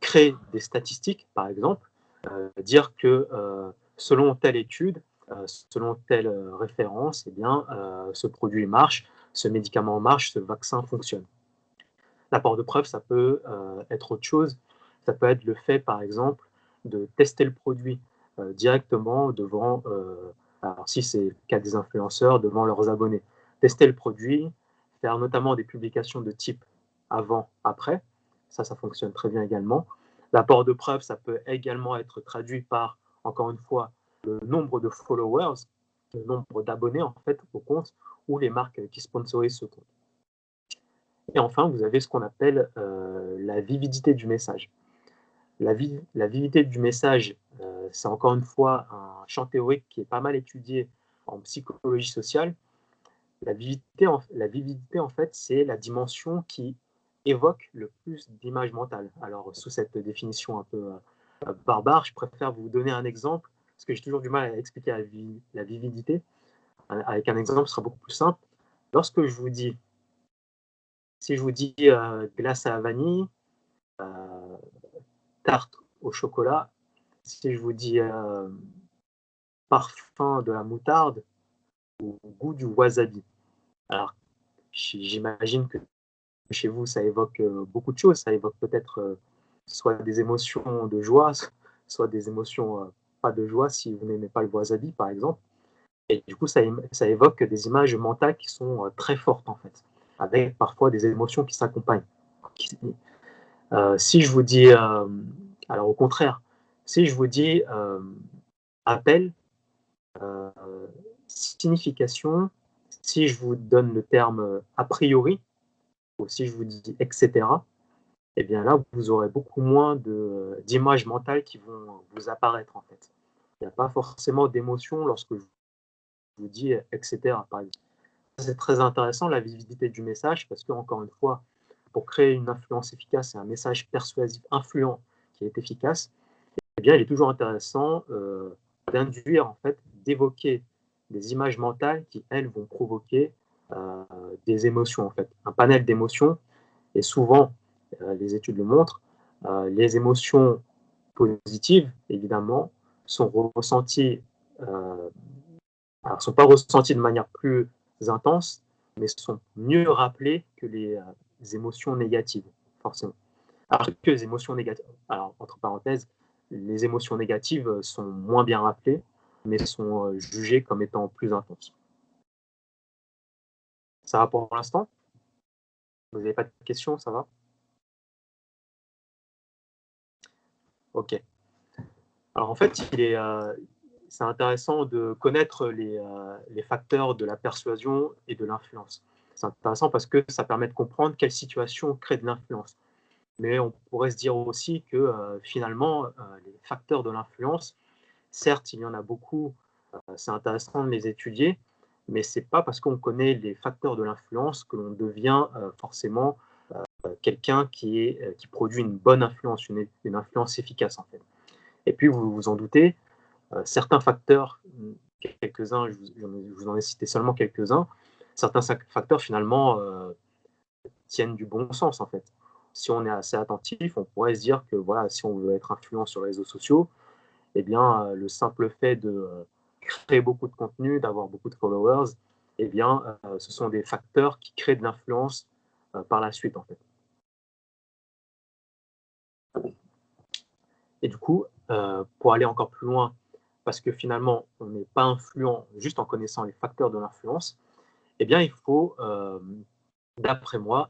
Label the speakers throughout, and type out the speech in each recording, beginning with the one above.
Speaker 1: créer des statistiques, par exemple, dire que selon telle étude, selon telle référence, eh bien, ce produit marche, ce médicament marche, ce vaccin fonctionne. L'apport de preuve, ça peut être autre chose. Ça peut être le fait, par exemple, de tester le produit directement devant, alors si c'est le cas des influenceurs, devant leurs abonnés. Tester le produit, faire notamment des publications de type avant, après. Ça fonctionne très bien également. L'apport de preuve, ça peut également être traduit par, encore une fois, le nombre de followers, le nombre d'abonnés en fait au compte ou les marques qui sponsorisent ce compte. Et enfin, vous avez ce qu'on appelle la vividité du message. La vividité du message, c'est encore une fois un champ théorique qui est pas mal étudié en psychologie sociale. La vividité, en fait, c'est la dimension qui évoque le plus d'images mentales. Alors, sous cette définition un peu barbare, je préfère vous donner un exemple, parce que j'ai toujours du mal à expliquer la vividité. Avec un exemple, ce sera beaucoup plus simple. Lorsque je vous dis, si je vous dis glace à la vanille, tarte au chocolat, si je vous dis parfum de la moutarde ou goût du wasabi. Alors, j'imagine que chez vous, ça évoque beaucoup de choses. Ça évoque peut-être soit des émotions de joie, soit des émotions pas de joie si vous n'aimez pas le wasabi, par exemple. Et du coup, ça évoque des images mentales qui sont très fortes, en fait, avec parfois des émotions qui s'accompagnent. Si je vous dis, alors au contraire, si je vous dis appel, euh, signification, si je vous donne le terme a priori, ou si je vous dis etc., eh bien là, vous aurez beaucoup moins d'images mentales qui vont vous apparaître en fait. Il n'y a pas forcément d'émotion lorsque je vous dis etc. par exemple. C'est très intéressant la vividité du message parce que, encore une fois, pour créer une influence efficace et un message persuasif influent qui est efficace, eh bien, il est toujours intéressant d'induire, en fait, d'évoquer des images mentales qui, elles, vont provoquer des émotions, en fait, un panel d'émotions. Et souvent, les études le montrent, les émotions positives, évidemment, sont ressenties, alors sont pas ressenties de manière plus intense, mais sont mieux rappelées que les émotions négatives, forcément. Alors que les émotions négatives, alors entre parenthèses, les émotions négatives sont moins bien rappelées, mais sont jugées comme étant plus intenses. Ça va pour l'instant? Vous n'avez pas de questions, ça va? Ok. Alors en fait, c'est intéressant de connaître les facteurs de la persuasion et de l'influence. C'est intéressant parce que ça permet de comprendre quelle situation crée de l'influence. Mais on pourrait se dire aussi que finalement, les facteurs de l'influence, certes, il y en a beaucoup, c'est intéressant de les étudier, mais c'est pas parce qu'on connaît les facteurs de l'influence que l'on devient forcément quelqu'un qui produit une bonne influence, une influence efficace en fait. Et puis vous vous en doutez, certains facteurs, quelques-uns, je vous en ai cité seulement quelques-uns, certains facteurs finalement tiennent du bon sens en fait. Si on est assez attentif, on pourrait se dire que voilà, si on veut être influent sur les réseaux sociaux, eh bien, le simple fait de créer beaucoup de contenu, d'avoir beaucoup de followers, eh bien, ce sont des facteurs qui créent de l'influence par la suite, en fait. Et du coup, pour aller encore plus loin, parce que finalement, on n'est pas influent juste en connaissant les facteurs de l'influence, eh bien, il faut, d'après moi,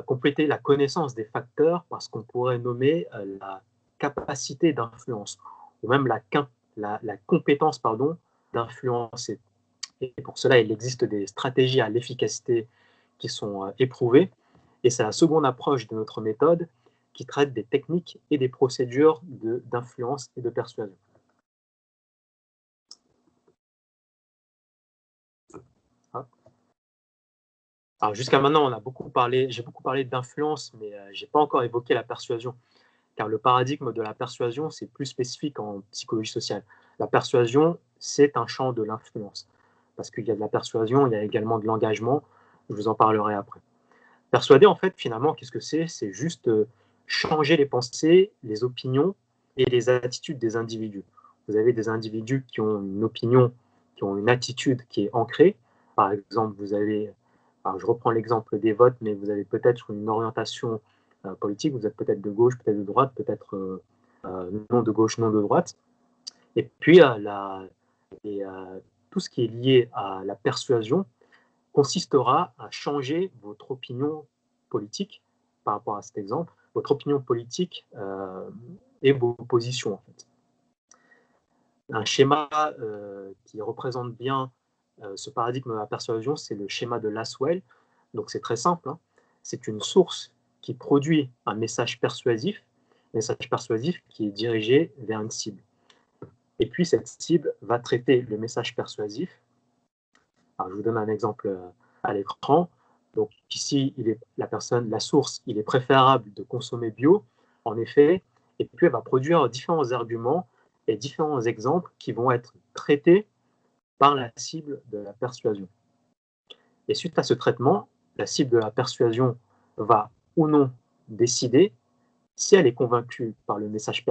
Speaker 1: compléter la connaissance des facteurs parce qu'on pourrait nommer la capacité d'influence ou même la compétence pardon, d'influencer. Et pour cela, il existe des stratégies à l'efficacité qui sont éprouvées. Et c'est la seconde approche de notre méthode qui traite des techniques et des procédures d'influence et de persuasion. Hein. Alors jusqu'à maintenant, j'ai beaucoup parlé d'influence, mais je n'ai pas encore évoqué la persuasion, car le paradigme de la persuasion, c'est plus spécifique en psychologie sociale. La persuasion, c'est un champ de l'influence, parce qu'il y a de la persuasion, il y a également de l'engagement, je vous en parlerai après. Persuader, en fait, finalement, qu'est-ce que c'est? C'est juste changer les pensées, les opinions et les attitudes des individus. Vous avez des individus qui ont une opinion, qui ont une attitude qui est ancrée. Par exemple, vous avez, alors je reprends l'exemple des votes, mais vous avez peut-être une orientation politique, vous êtes peut-être de gauche, peut-être de droite, peut-être non de gauche, non de droite. Et puis, tout ce qui est lié à la persuasion consistera à changer votre opinion politique par rapport à cet exemple, votre opinion politique et vos positions en fait. Un schéma qui représente bien ce paradigme de la persuasion, c'est le schéma de Lasswell. Donc c'est très simple, hein. C'est une source qui produit un message persuasif qui est dirigé vers une cible. Et puis cette cible va traiter le message persuasif. Alors, je vous donne un exemple à l'écran. Donc ici, la source, il est préférable de consommer bio, en effet, et puis elle va produire différents arguments et différents exemples qui vont être traités par la cible de la persuasion. Et suite à ce traitement, la cible de la persuasion va ou non décider si elle est convaincue par le message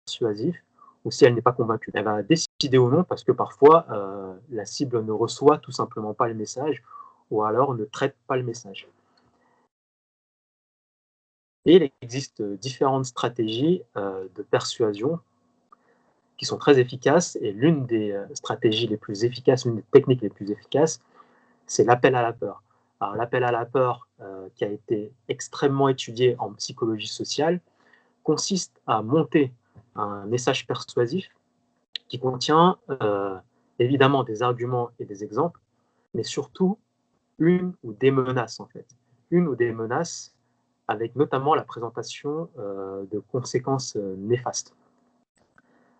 Speaker 1: persuasif ou si elle n'est pas convaincue. Elle va décider ou non parce que parfois, la cible ne reçoit tout simplement pas le message ou alors ne traite pas le message. Et il existe différentes stratégies de persuasion qui sont très efficaces et l'une des stratégies les plus efficaces, l'une des techniques les plus efficaces, c'est l'appel à la peur. Alors l'appel à la peur qui a été extrêmement étudié en psychologie sociale consiste à monter un message persuasif qui contient évidemment des arguments et des exemples, mais surtout une ou des menaces en fait. Une ou des menaces avec notamment la présentation de conséquences néfastes.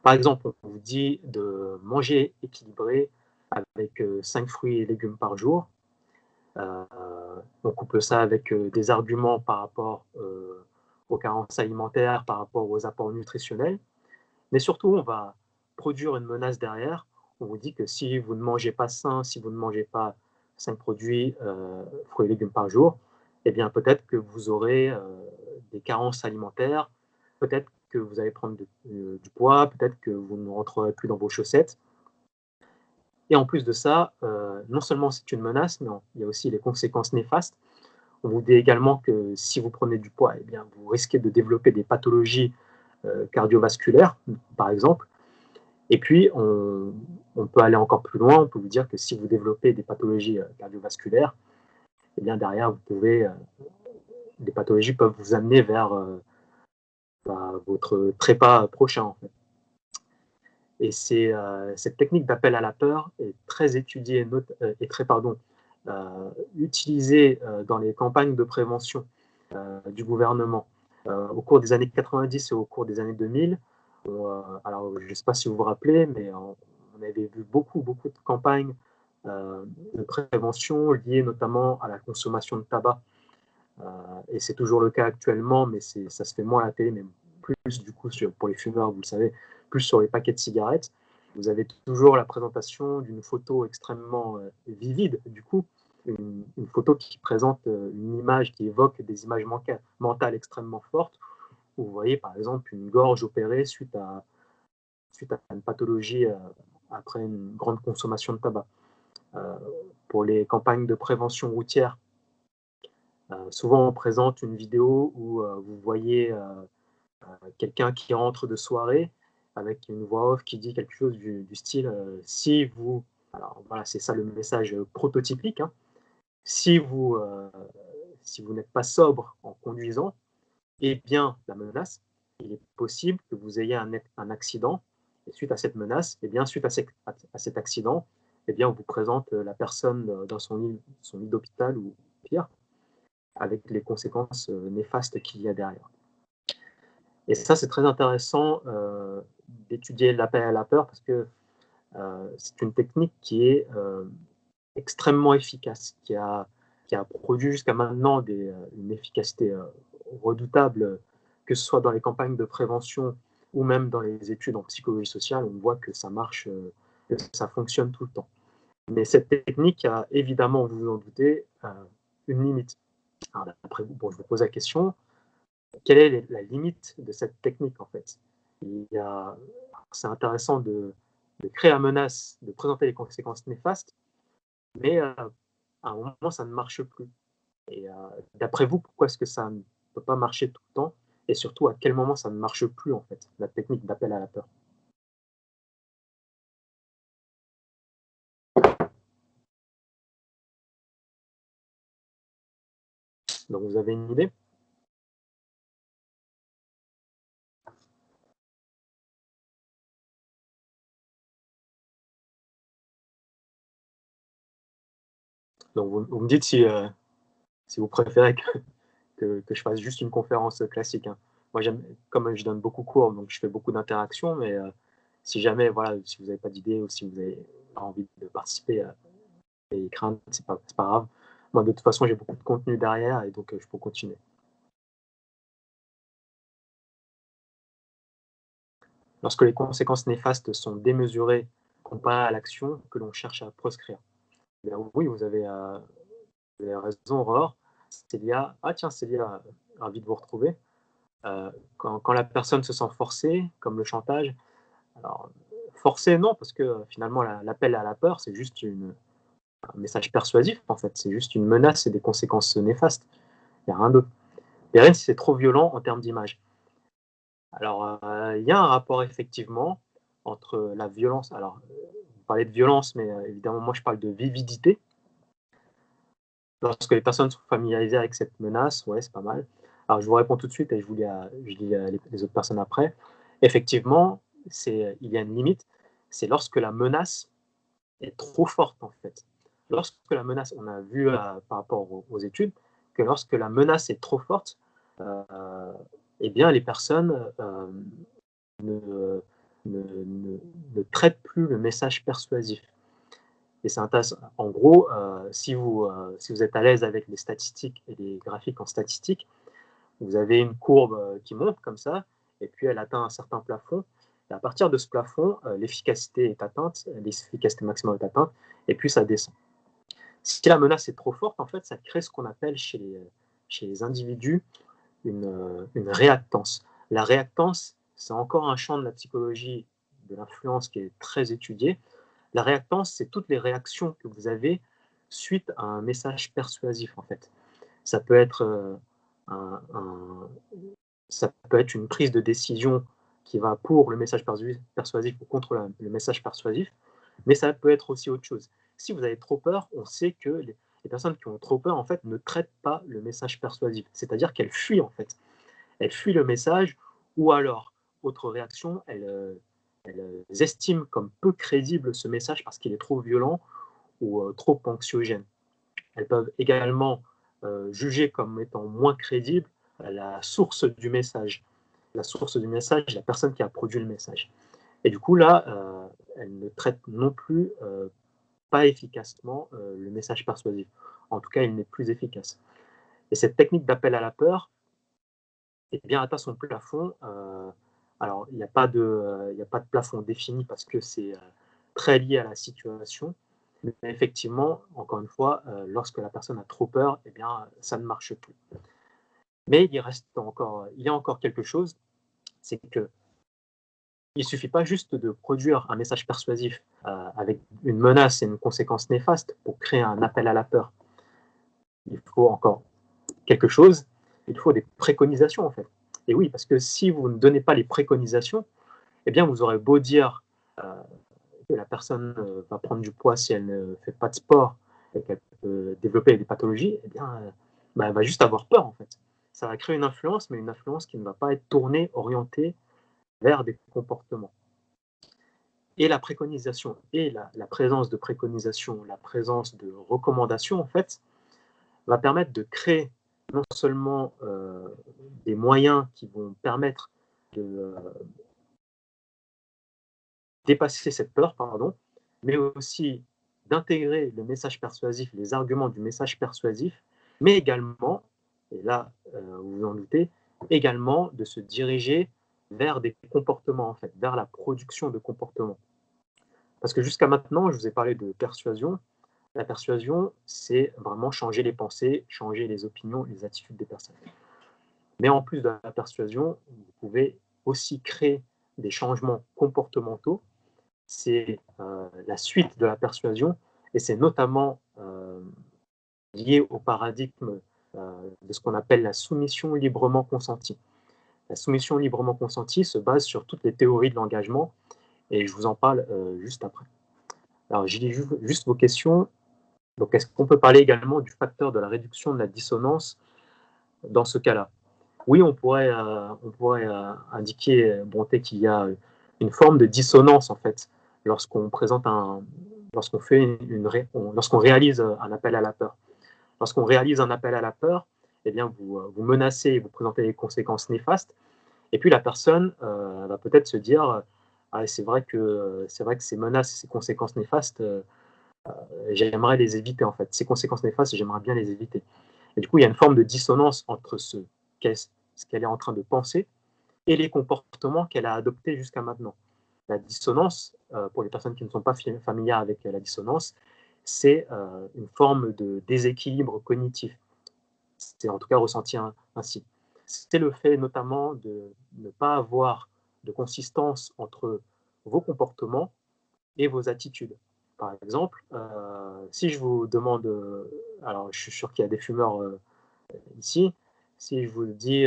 Speaker 1: Par exemple, on vous dit de manger équilibré avec 5 fruits et légumes par jour. On couple ça avec des arguments par rapport aux carences alimentaires, par rapport aux apports nutritionnels. Mais surtout, on va produire une menace derrière. On vous dit que si vous ne mangez pas sain, si vous ne mangez pas 5 produits, fruits et légumes par jour, eh bien peut-être que vous aurez des carences alimentaires, peut-être que vous allez prendre du poids, peut-être que vous ne rentrerez plus dans vos chaussettes. Et en plus de ça, non seulement c'est une menace, mais il y a aussi les conséquences néfastes. On vous dit également que si vous prenez du poids, eh bien, vous risquez de développer des pathologies cardiovasculaires, par exemple. Et puis, on peut aller encore plus loin. On peut vous dire que si vous développez des pathologies cardiovasculaires, eh bien, derrière, des pathologies peuvent vous amener vers votre trépas prochain, en fait. Et cette technique d'appel à la peur est très étudiée et très utilisée dans les campagnes de prévention du gouvernement. Au cours des années 90 et au cours des années 2000, alors je ne sais pas si vous vous rappelez, mais on avait vu beaucoup de campagnes de prévention liées notamment à la consommation de tabac. Et c'est toujours le cas actuellement, mais ça se fait moins à la télé, mais plus du coup pour les fumeurs, vous le savez, plus sur les paquets de cigarettes. Vous avez toujours la présentation d'une photo extrêmement vivide, du coup, une photo qui présente une image qui évoque des images mentales extrêmement fortes, où vous voyez par exemple une gorge opérée suite à une pathologie après une grande consommation de tabac. Pour les campagnes de prévention routière, souvent on présente une vidéo où vous voyez quelqu'un qui rentre de soirée avec une voix off qui dit quelque chose du style si vous, alors voilà, c'est ça le message prototypique, hein, si vous n'êtes pas sobre en conduisant, eh bien la menace, il est possible que vous ayez un accident, et suite à cette menace, eh bien suite à cet accident, eh bien on vous présente la personne dans son lit d'hôpital ou pire, avec les conséquences néfastes qu'il y a derrière. Et ça, c'est très intéressant d'étudier l'appel à la peur parce que c'est une technique qui est extrêmement efficace, qui a produit jusqu'à maintenant une efficacité redoutable, que ce soit dans les campagnes de prévention ou même dans les études en psychologie sociale. On voit que ça marche, que ça fonctionne tout le temps. Mais cette technique a évidemment, vous vous en doutez, une limite. Alors, après, bon, je vous pose la question, quelle est la limite de cette technique, en fait? C'est intéressant de créer la menace, de présenter les conséquences néfastes, mais à un moment, ça ne marche plus. Et d'après vous, pourquoi est-ce que ça ne peut pas marcher tout le temps? Et surtout, à quel moment ça ne marche plus, en fait, la technique d'appel à la peur? Donc vous avez une idée? Donc vous me dites si vous préférez que je fasse juste une conférence classique, hein. Moi, comme je donne beaucoup cours, donc je fais beaucoup d'interactions, mais si jamais, voilà, si vous n'avez pas d'idée ou si vous avez pas envie de participer et craindre, c'est pas grave. Moi, de toute façon, j'ai beaucoup de contenu derrière et donc je peux continuer. Lorsque les conséquences néfastes sont démesurées comparées à l'action que l'on cherche à proscrire. Eh bien, oui, vous avez raison, Aurore. C'est lié à ravi de vous retrouver. Quand la personne se sent forcée, comme le chantage, alors forcé non, parce que finalement l'appel à la peur, c'est juste un message persuasif en fait, c'est juste une menace et des conséquences néfastes, il n'y a rien d'autre. Et rien si c'est trop violent en termes d'image. Alors, il y a un rapport effectivement entre la violence, alors vous parlez de violence, mais évidemment moi je parle de vividité. Lorsque les personnes sont familiarisées avec cette menace, ouais, c'est pas mal. Alors je vous réponds tout de suite et je lis les autres personnes après. Effectivement, il y a une limite, c'est lorsque la menace est trop forte en fait. Lorsque la menace, on a vu par rapport aux études, que lorsque la menace est trop forte, euh, eh bien les personnes ne, ne traitent plus le message persuasif. Et c'est intéressant. En gros, si vous êtes à l'aise avec les statistiques et les graphiques en statistiques, vous avez une courbe qui monte comme ça, et puis elle atteint un certain plafond. Et à partir de ce plafond, l'efficacité est atteinte, l'efficacité maximale est atteinte, et puis ça descend. Si la menace est trop forte, en fait, ça crée ce qu'on appelle chez les individus une réactance. La réactance, c'est encore un champ de la psychologie de l'influence qui est très étudié. La réactance, c'est toutes les réactions que vous avez suite à un message persuasif, en fait. Ça peut être, un ça peut être une prise de décision qui va pour le message persuasif ou contre le message persuasif, mais ça peut être aussi autre chose. Si vous avez trop peur, on sait que les personnes qui ont trop peur, en fait, ne traitent pas le message persuasif. C'est-à-dire qu'elles fuient, en fait. Elles fuient le message ou alors, autre réaction, elles estiment comme peu crédible ce message parce qu'il est trop violent ou trop anxiogène. Elles peuvent également juger comme étant moins crédible la source du message. La source du message, la personne qui a produit le message. Et du coup, là, elles ne traitent non plus pas efficacement le message persuasif. En tout cas, il n'est plus efficace. Et cette technique d'appel à la peur, eh bien, atteint son plafond. Alors, il y a pas de plafond défini parce que c'est très lié à la situation. Mais effectivement, encore une fois, lorsque la personne a trop peur, eh bien, ça ne marche plus. Mais il y a encore quelque chose, c'est que il suffit pas juste de produire un message persuasif avec une menace et une conséquence néfaste pour créer un appel à la peur. Il faut encore quelque chose, il faut des préconisations en fait. Et oui, parce que si vous ne donnez pas les préconisations, eh bien vous aurez beau dire que la personne va prendre du poids si elle ne fait pas de sport et qu'elle peut développer des pathologies, eh bien bah, elle va juste avoir peur en fait. Ça va créer une influence, mais une influence qui ne va pas être tournée, orientée vers des comportements. Et la préconisation et la présence de préconisation, la présence de recommandations, en fait, va permettre de créer non seulement des moyens qui vont permettre de dépasser cette peur, pardon, mais aussi d'intégrer le message persuasif, les arguments du message persuasif, mais également, et là, vous vous en doutez, également de se diriger vers des comportements, en fait, vers la production de comportements. Parce que jusqu'à maintenant, je vous ai parlé de persuasion. La persuasion, c'est vraiment changer les pensées, changer les opinions, les attitudes des personnes. Mais en plus de la persuasion, vous pouvez aussi créer des changements comportementaux. C'est la suite de la persuasion et c'est notamment lié au paradigme de ce qu'on appelle la soumission librement consentie. La soumission librement consentie se base sur toutes les théories de l'engagement et je vous en parle juste après. Alors, je lis juste vos questions. Donc, est-ce qu'on peut parler également du facteur de la réduction de la dissonance dans ce cas-là? Oui, on pourrait indiquer, Bonté, qu'il y a une forme de dissonance, en fait, lorsqu'on réalise un appel à la peur. Lorsqu'on réalise un appel à la peur, eh bien, vous menacez et vous présentez les conséquences néfastes. Et puis, la personne va peut-être se dire ah, c'est vrai que ces menaces et ces conséquences néfastes, j'aimerais les éviter, en fait. Ces conséquences néfastes, j'aimerais bien les éviter. Et du coup, il y a une forme de dissonance entre ce qu'elle est en train de penser et les comportements qu'elle a adoptés jusqu'à maintenant. La dissonance, pour les personnes qui ne sont pas familières avec la dissonance, c'est une forme de déséquilibre cognitif. C'est en tout cas ressenti ainsi. C'est le fait notamment de ne pas avoir de consistance entre vos comportements et vos attitudes. Par exemple, si je vous demande, alors je suis sûr qu'il y a des fumeurs ici, si je vous dis,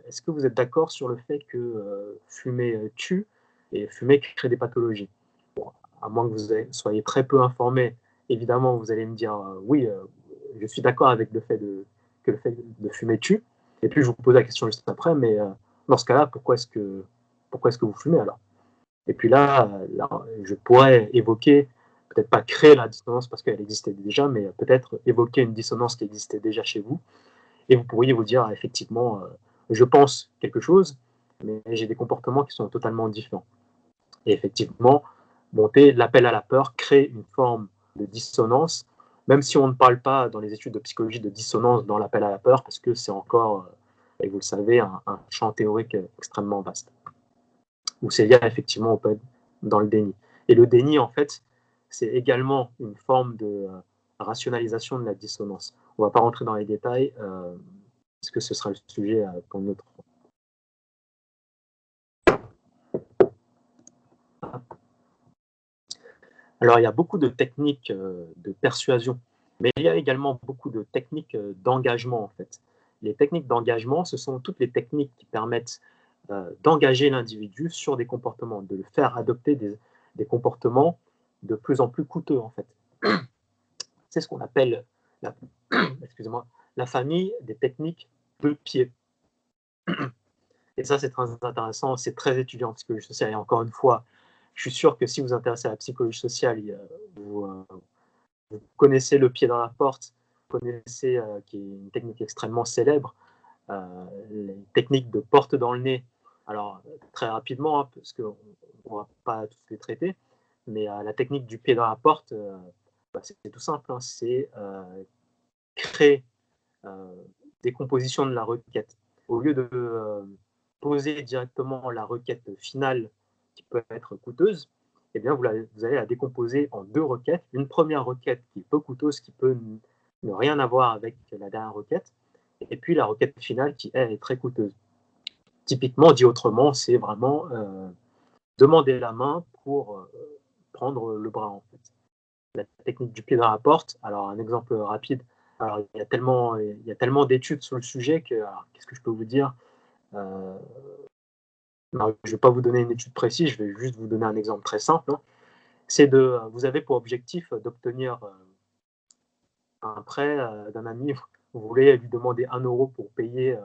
Speaker 1: est-ce que vous êtes d'accord sur le fait que fumer tue et fumer crée des pathologies? Bon, à moins que vous soyez très peu informé, évidemment, vous allez me dire oui, je suis d'accord avec que le fait de fumer tue. Et puis je vous pose la question juste après, mais dans ce cas-là, pourquoi est-ce que vous fumez alors? Et puis là, je pourrais évoquer, peut-être pas créer la dissonance parce qu'elle existait déjà, mais peut-être évoquer une dissonance qui existait déjà chez vous. Et vous pourriez vous dire, effectivement, je pense quelque chose, mais j'ai des comportements qui sont totalement différents. Et effectivement, l'appel à la peur crée une forme de dissonance, même si on ne parle pas dans les études de psychologie de dissonance dans l'appel à la peur, parce que c'est encore, et vous le savez, un champ théorique extrêmement vaste, où c'est lié effectivement dans le déni. Et le déni, en fait, c'est également une forme de rationalisation de la dissonance. On ne va pas rentrer dans les détails, parce que ce sera le sujet pour notre. Alors, il y a beaucoup de techniques de persuasion, mais il y a également beaucoup de techniques d'engagement, en fait. Les techniques d'engagement, ce sont toutes les techniques qui permettent d'engager l'individu sur des comportements, de le faire adopter des comportements de plus en plus coûteux, en fait. C'est ce qu'on appelle la, excusez-moi, la famille des techniques de pied. Et ça, c'est très intéressant, c'est très étudiant en psychologie sociale. Et encore une fois, je suis sûr que si vous vous intéressez à la psychologie sociale, vous connaissez le pied dans la porte, vous connaissez, qui est une technique extrêmement célèbre, les techniques de porte dans le nez. Alors, très rapidement, hein, parce qu'on ne va pas tous les traiter, mais la technique du pied dans la porte, c'est tout simple, hein, c'est créer des compositions de la requête. Au lieu de poser directement la requête finale qui peut être coûteuse, eh bien, vous allez la décomposer en deux requêtes. Une première requête qui est peu coûteuse, qui peut ne rien avoir avec la dernière requête, et puis la requête finale qui, elle, est très coûteuse. Typiquement, dit autrement, c'est vraiment demander la main pour prendre le bras, en fait. La technique du pied dans la porte, alors un exemple rapide, alors il y a tellement d'études sur le sujet que, qu'est-ce que je peux vous dire? Non, je ne vais pas vous donner une étude précise, je vais juste vous donner un exemple très simple, hein. Vous avez pour objectif d'obtenir un prêt d'un ami, vous voulez lui demander 1 euro pour payer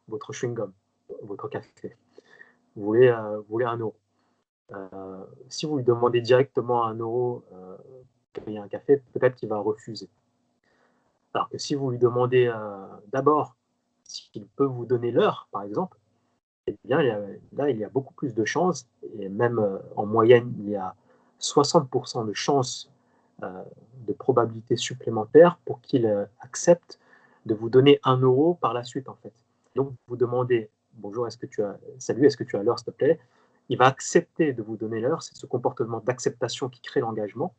Speaker 1: votre chewing-gum, votre café. Vous voulez 1 euro. Si vous lui demandez directement 1 euro pour payer un café, peut-être qu'il va refuser. Alors que si vous lui demandez d'abord s'il peut vous donner l'heure, par exemple, eh bien, là, il y a beaucoup plus de chances, et même en moyenne, il y a 60% de chances de probabilité supplémentaire pour qu'il accepte de vous donner 1 euro par la suite, en fait. Donc, vous demandez bonjour, salut, est-ce que tu as l'heure, s'il te plaît? Il va accepter de vous donner l'heure, c'est ce comportement d'acceptation qui crée l'engagement.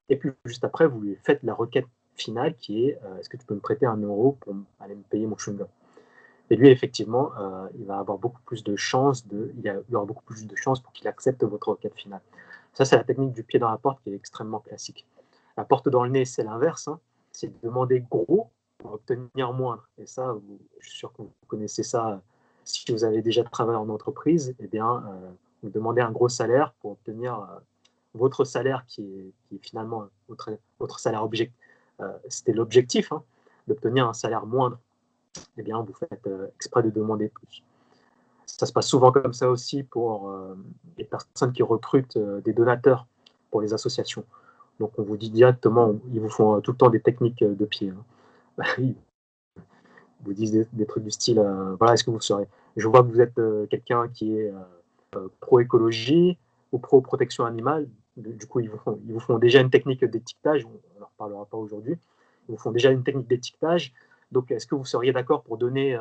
Speaker 1: Et puis, juste après, vous lui faites la requête finale qui est est-ce que tu peux me prêter 1 euro pour aller me payer mon chewing-gum? Et lui, effectivement, il va avoir beaucoup plus de chances il y aura beaucoup plus de chances pour qu'il accepte votre requête finale. Ça, c'est la technique du pied dans la porte qui est extrêmement classique. La porte dans le nez, c'est l'inverse, hein. C'est de demander gros pour obtenir moindre. Et ça, je suis sûr que vous connaissez ça. Si vous avez déjà travaillé en entreprise, eh bien, vous demandez un gros salaire pour obtenir votre salaire qui est finalement votre salaire objectif. C'était l'objectif, hein, d'obtenir un salaire moindre. Eh bien, vous faites exprès de demander plus. Ça se passe souvent comme ça aussi pour les personnes qui recrutent des donateurs pour les associations. Donc, on vous dit directement, ils vous font tout le temps des techniques de pied, hein. Ils vous disent des trucs du style, voilà, est-ce que vous serez. Je vois que vous êtes quelqu'un qui est pro-écologie ou pro-protection animale. Du coup, ils vous font déjà une technique d'étiquetage, on n'en reparlera pas aujourd'hui. Ils vous font déjà une technique d'étiquetage. Donc, est-ce que vous seriez d'accord pour donner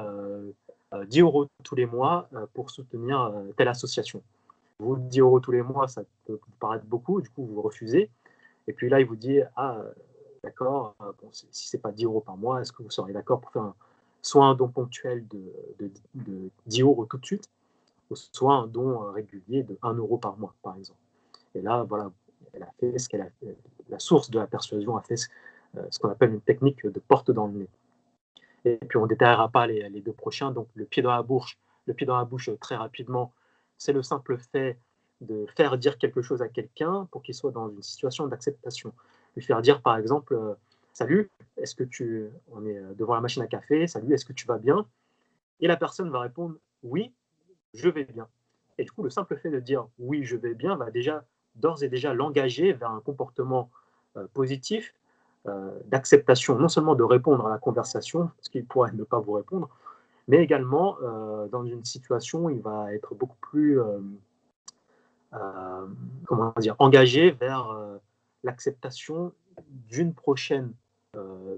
Speaker 1: 10 euros tous les mois pour soutenir telle association? Vous, 10 euros tous les mois, ça peut vous paraître beaucoup, du coup, vous refusez. Et puis là, il vous dit, ah, d'accord, bon, si ce n'est pas 10 euros par mois, est-ce que vous seriez d'accord pour faire soit un don ponctuel de 10 euros tout de suite, soit un don régulier de 1 euro par mois, par exemple. Et là, voilà, elle a fait ce qu'elle a fait. La source de la persuasion a fait ce qu'on appelle une technique de porte dans le nez. Et puis, on ne détaillera pas les deux prochains. Donc, le pied dans la bouche, très rapidement, c'est le simple fait de faire dire quelque chose à quelqu'un pour qu'il soit dans une situation d'acceptation. Lui faire dire, par exemple, salut, on est devant la machine à café, salut, est-ce que tu vas bien? Et la personne va répondre, oui, je vais bien. Et du coup, le simple fait de dire oui, je vais bien va déjà, d'ores et déjà, l'engager vers un comportement positif, d'acceptation, non seulement de répondre à la conversation, parce qu'il pourrait ne pas vous répondre, mais également dans une situation où il va être beaucoup plus comment dire, engagé vers l'acceptation d'une prochaine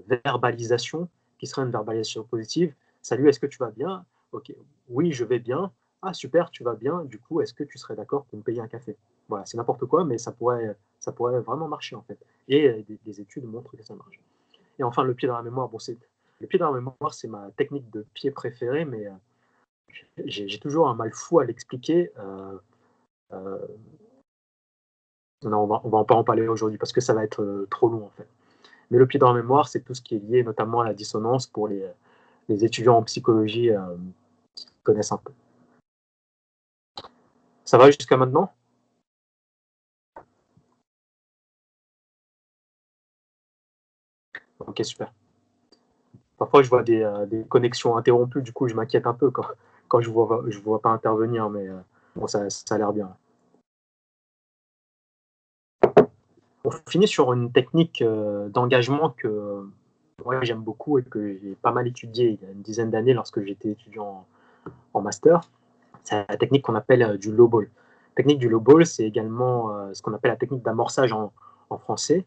Speaker 1: verbalisation qui serait une verbalisation positive. Salut, est-ce que tu vas bien? Ok, oui, je vais bien. Ah, super, tu vas bien. Du coup, est-ce que tu serais d'accord pour me payer un café? Voilà, c'est n'importe quoi, mais ça pourrait vraiment marcher en fait. Et des études montrent que ça marche. Et enfin, le pied dans la mémoire. Bon, le pied dans la mémoire, c'est ma technique de pied préférée, mais j'ai toujours un mal fou à l'expliquer. Euh, non, on va pas en parler aujourd'hui parce que ça va être trop long en fait. Mais le pied dans la mémoire, c'est tout ce qui est lié notamment à la dissonance pour les étudiants en psychologie qui connaissent un peu. Ça va jusqu'à maintenant? Ok, super. Parfois, je vois des connexions interrompues, du coup, je m'inquiète un peu quand je vois pas intervenir, mais bon, ça a l'air bien. On finit sur une technique d'engagement que moi j'aime beaucoup et que j'ai pas mal étudié il y a une dizaine d'années lorsque j'étais étudiant en master. C'est la technique qu'on appelle du low ball. La technique du low ball, c'est également ce qu'on appelle la technique d'amorçage en français.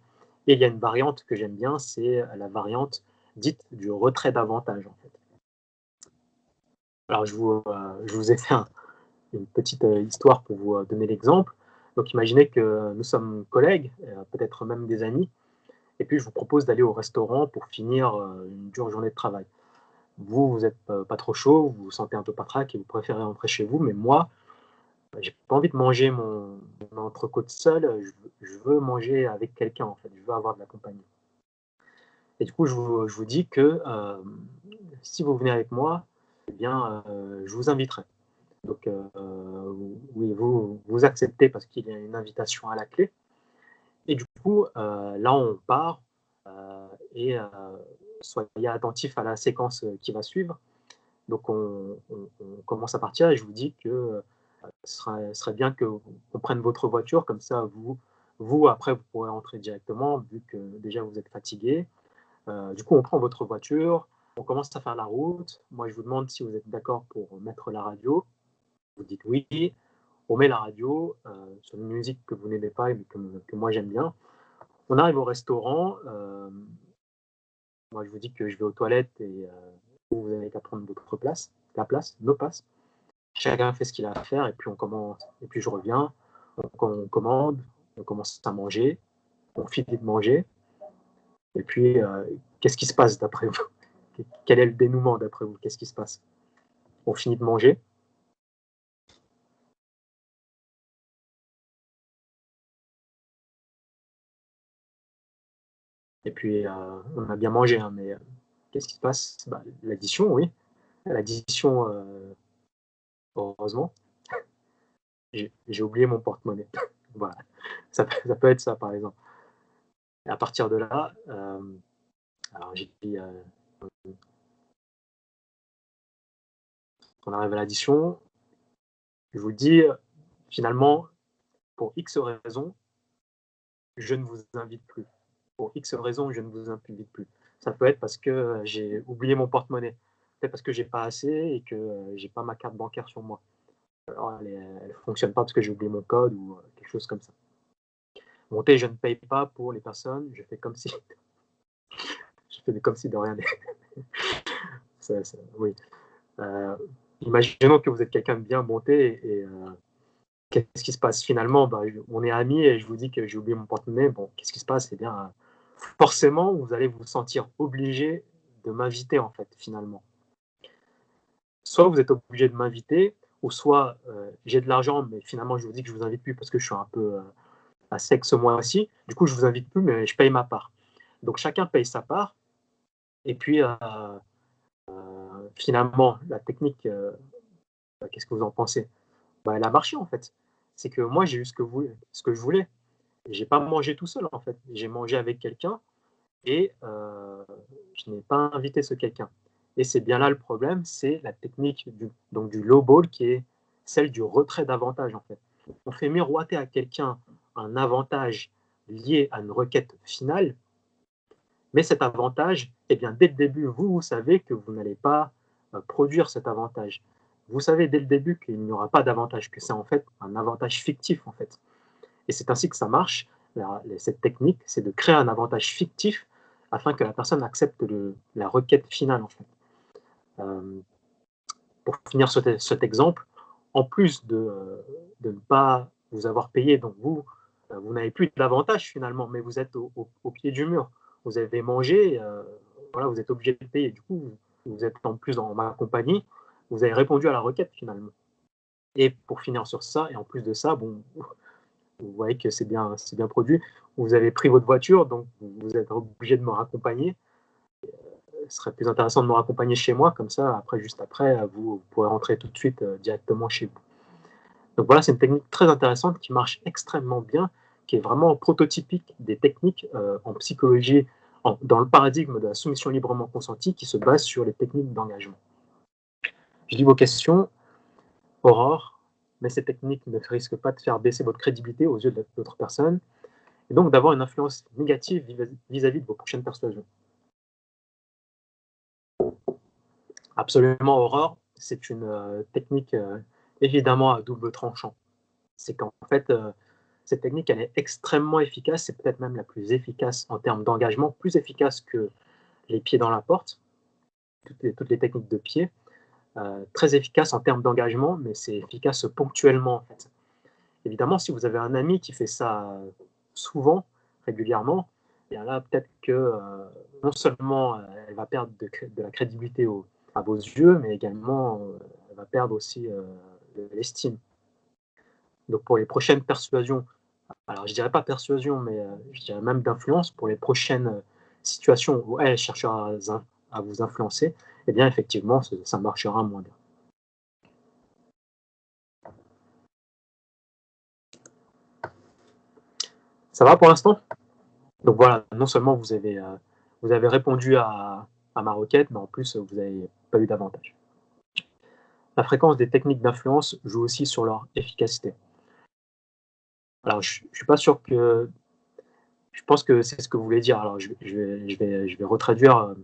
Speaker 1: Et il y a une variante que j'aime bien, c'est la variante dite du retrait d'avantage. En fait. Alors, je vous ai fait une petite histoire pour vous donner l'exemple. Donc, imaginez que nous sommes collègues, peut-être même des amis, et puis je vous propose d'aller au restaurant pour finir une dure journée de travail. Vous n'êtes pas trop chaud, vous vous sentez un peu patraque et vous préférez rentrer chez vous, mais moi, j'ai pas envie de manger mon entrecôte seul, je veux manger avec quelqu'un en fait, je veux avoir de la compagnie. Et du coup, je vous dis que si vous venez avec moi, eh bien, je vous inviterai. Donc, oui, vous acceptez parce qu'il y a une invitation à la clé. Et du coup, là, on part et soyez attentifs à la séquence qui va suivre. Donc, on commence à partir et je vous dis que ce serait bien qu'on prenne votre voiture, comme ça, après, vous pourrez rentrer directement, vu que déjà vous êtes fatigué. Du coup, on prend votre voiture, on commence à faire la route. Moi, je vous demande si vous êtes d'accord pour mettre la radio. Vous dites oui. On met la radio sur une musique que vous n'aimez pas, mais que moi j'aime bien. On arrive au restaurant. Moi, je vous dis que je vais aux toilettes et vous n'avez qu'à prendre votre place, nos places. Chacun fait ce qu'il a à faire et puis on commence. Et puis je reviens, on commande, on commence à manger, on finit de manger. Et puis, qu'est-ce qui se passe d'après vous? Quel est le dénouement d'après vous? Qu'est-ce qui se passe? On finit de manger. Et puis, on a bien mangé, hein, mais qu'est-ce qui se passe? Bah, l'addition, oui. L'addition, heureusement, j'ai oublié mon porte-monnaie. Voilà, ça peut être ça, par exemple. Et à partir de là, alors j'ai dit, on arrive à l'addition. Je vous dis, finalement, pour X raisons, je ne vous invite plus. Pour X raisons, je ne vous invite plus. Ça peut être parce que j'ai oublié mon porte-monnaie. Peut-être parce que j'ai pas assez et que j'ai pas ma carte bancaire sur moi. Alors elle fonctionne pas parce que j'ai oublié mon code ou quelque chose comme ça. Montez, je ne paye pas pour les personnes, je fais comme si je fais comme si de rien n'était. Oui. Imaginons que vous êtes quelqu'un de bien monté et qu'est-ce qui se passe finalement? Bah, on est amis et je vous dis que j'ai oublié mon porte-monnaie. Bon, qu'est-ce qui se passe? Eh bien, forcément, vous allez vous sentir obligé de m'inviter, en fait, finalement. Soit vous êtes obligé de m'inviter, ou soit j'ai de l'argent, mais finalement, je vous dis que je vous invite plus parce que je suis un peu à sec ce mois-ci. Du coup, je vous invite plus, mais je paye ma part. Donc, chacun paye sa part. Et puis, finalement, la technique, qu'est-ce que vous en pensez? Bah, elle a marché, en fait. C'est que moi, j'ai eu ce que je voulais. J'ai pas mangé tout seul, en fait. J'ai mangé avec quelqu'un et je n'ai pas invité ce quelqu'un. Et c'est bien là le problème, c'est la technique du low ball qui est celle du retrait d'avantage, en fait. On fait miroiter à quelqu'un un avantage lié à une requête finale, mais cet avantage, eh bien, dès le début, vous savez que vous n'allez pas produire cet avantage. Vous savez dès le début qu'il n'y aura pas d'avantage, que c'est en fait un avantage fictif, en fait. Et c'est ainsi que ça marche. Cette technique, c'est de créer un avantage fictif afin que la personne accepte la requête finale, en fait. Euh, pour finir cet exemple, en plus de ne pas vous avoir payé, donc vous n'avez plus d'avantage finalement, mais vous êtes au pied du mur. Vous avez mangé, voilà, vous êtes obligé de payer. Du coup, vous êtes en plus dans ma compagnie, vous avez répondu à la requête finalement. Et pour finir sur ça, et en plus de ça, bon, vous voyez que c'est bien produit. Vous avez pris votre voiture, donc vous êtes obligé de me raccompagner. Ce serait plus intéressant de me raccompagner chez moi, comme ça, après, juste après, vous pourrez rentrer tout de suite directement chez vous. Donc voilà, c'est une technique très intéressante qui marche extrêmement bien, qui est vraiment prototypique des techniques en psychologie, dans le paradigme de la soumission librement consentie, qui se base sur les techniques d'engagement. Je lis vos questions, Aurore, mais ces techniques ne risquent pas de faire baisser votre crédibilité aux yeux d'autres personnes, et donc d'avoir une influence négative vis-à-vis de vos prochaines persuasions. Absolument, Aurore, c'est une technique évidemment à double tranchant. C'est qu'en fait, cette technique, elle est extrêmement efficace, c'est peut-être même la plus efficace en termes d'engagement, plus efficace que les pieds dans la porte, toutes les techniques de pied, très efficace en termes d'engagement, mais c'est efficace ponctuellement en fait. Évidemment, si vous avez un ami qui fait ça souvent, régulièrement, bien là, peut-être que non seulement elle va perdre de la crédibilité à vos yeux, mais également elle va perdre aussi de l'estime. Donc pour les prochaines persuasions, alors je dirais pas persuasion, mais je dirais même d'influence, pour les prochaines situations où elle cherchera à vous influencer, eh bien effectivement, ça marchera moins bien. Ça va pour l'instant? Donc voilà, non seulement vous avez répondu à ma requête, mais en plus, vous n'avez pas eu d'avantage. La fréquence des techniques d'influence joue aussi sur leur efficacité. Alors je suis pas sûr que je pense que c'est ce que vous voulez dire. Alors je vais retraduire,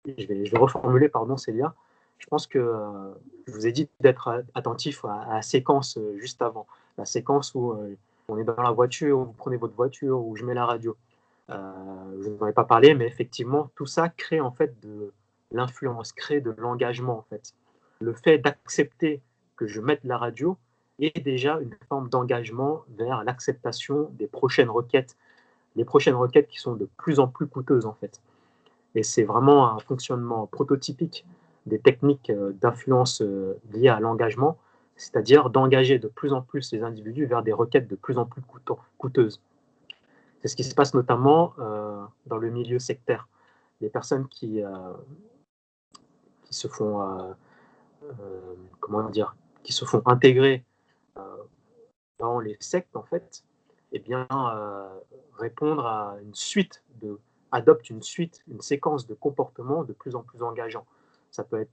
Speaker 1: je vais reformuler, pardon, Célia. Je pense que je vous ai dit d'être attentif à la séquence juste avant. La séquence où on est dans la voiture, où vous prenez votre voiture, où je mets la radio. Je n'en ai pas parlé, mais effectivement, tout ça crée en fait de l'influence, crée de l'engagement en fait. Le fait d'accepter que je mette la radio est déjà une forme d'engagement vers l'acceptation des prochaines requêtes, les prochaines requêtes qui sont de plus en plus coûteuses en fait. Et c'est vraiment un fonctionnement prototypique des techniques d'influence liées à l'engagement, c'est-à-dire d'engager de plus en plus les individus vers des requêtes de plus en plus coûteuses. C'est ce qui se passe notamment dans le milieu sectaire. Les personnes qui se font, comment dire, qui se font intégrer dans les sectes, en fait, eh bien, répondre à une suite adopte une séquence de comportements de plus en plus engageants. Ça peut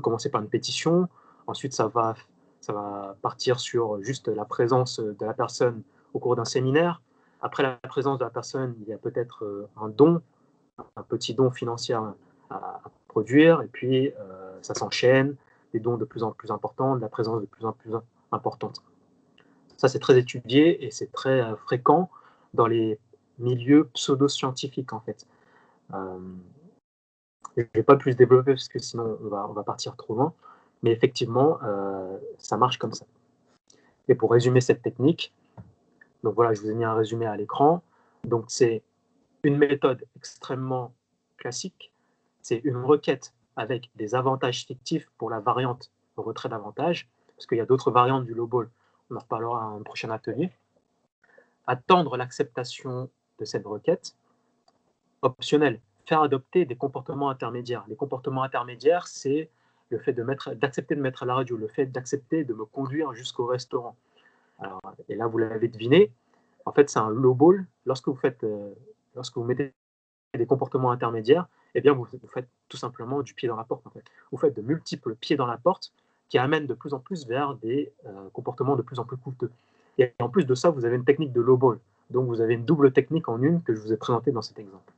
Speaker 1: commencer par une pétition, ensuite ça va partir sur juste la présence de la personne au cours d'un séminaire. Après la présence de la personne, il y a peut-être un don, un petit don financier à produire, et puis ça s'enchaîne, des dons de plus en plus importants, de la présence de plus en plus importante. Ça, c'est très étudié et c'est très fréquent dans les milieux pseudo-scientifiques, en fait. Je ne vais pas plus développer parce que sinon on va partir trop loin, mais effectivement, ça marche comme ça. Et pour résumer cette technique, donc voilà, je vous ai mis un résumé à l'écran. Donc c'est une méthode extrêmement classique, c'est une requête avec des avantages fictifs pour la variante au retrait d'avantages, parce qu'il y a d'autres variantes du low-ball, on en reparlera à un prochain atelier. Attendre l'acceptation de cette requête. Optionnel, faire adopter des comportements intermédiaires. Les comportements intermédiaires, c'est le fait d'accepter de mettre à la radio, le fait d'accepter de me conduire jusqu'au restaurant. Alors, et là, vous l'avez deviné, en fait, c'est un low ball. Lorsque vous mettez des comportements intermédiaires, eh bien, vous faites tout simplement du pied dans la porte. En fait. Vous faites de multiples pieds dans la porte qui amènent de plus en plus vers des comportements de plus en plus coûteux. Et en plus de ça, vous avez une technique de low ball. Donc, vous avez une double technique en une que je vous ai présentée dans cet exemple.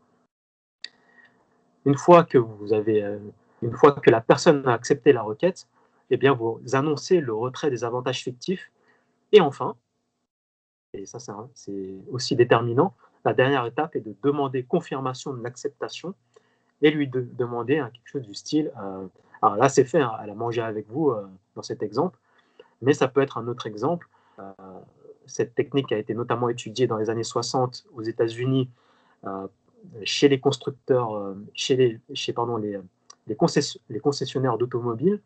Speaker 1: Une fois que la personne a accepté la requête, eh bien, vous annoncez le retrait des avantages fictifs. Et enfin, et ça c'est aussi déterminant, la dernière étape est de demander confirmation de l'acceptation et lui demander quelque chose du style, alors là c'est fait, hein, elle a mangé avec vous dans cet exemple, mais ça peut être un autre exemple. Cette technique a été notamment étudiée dans les années 60 aux États-Unis chez les constructeurs, chez les concessionnaires d'automobiles.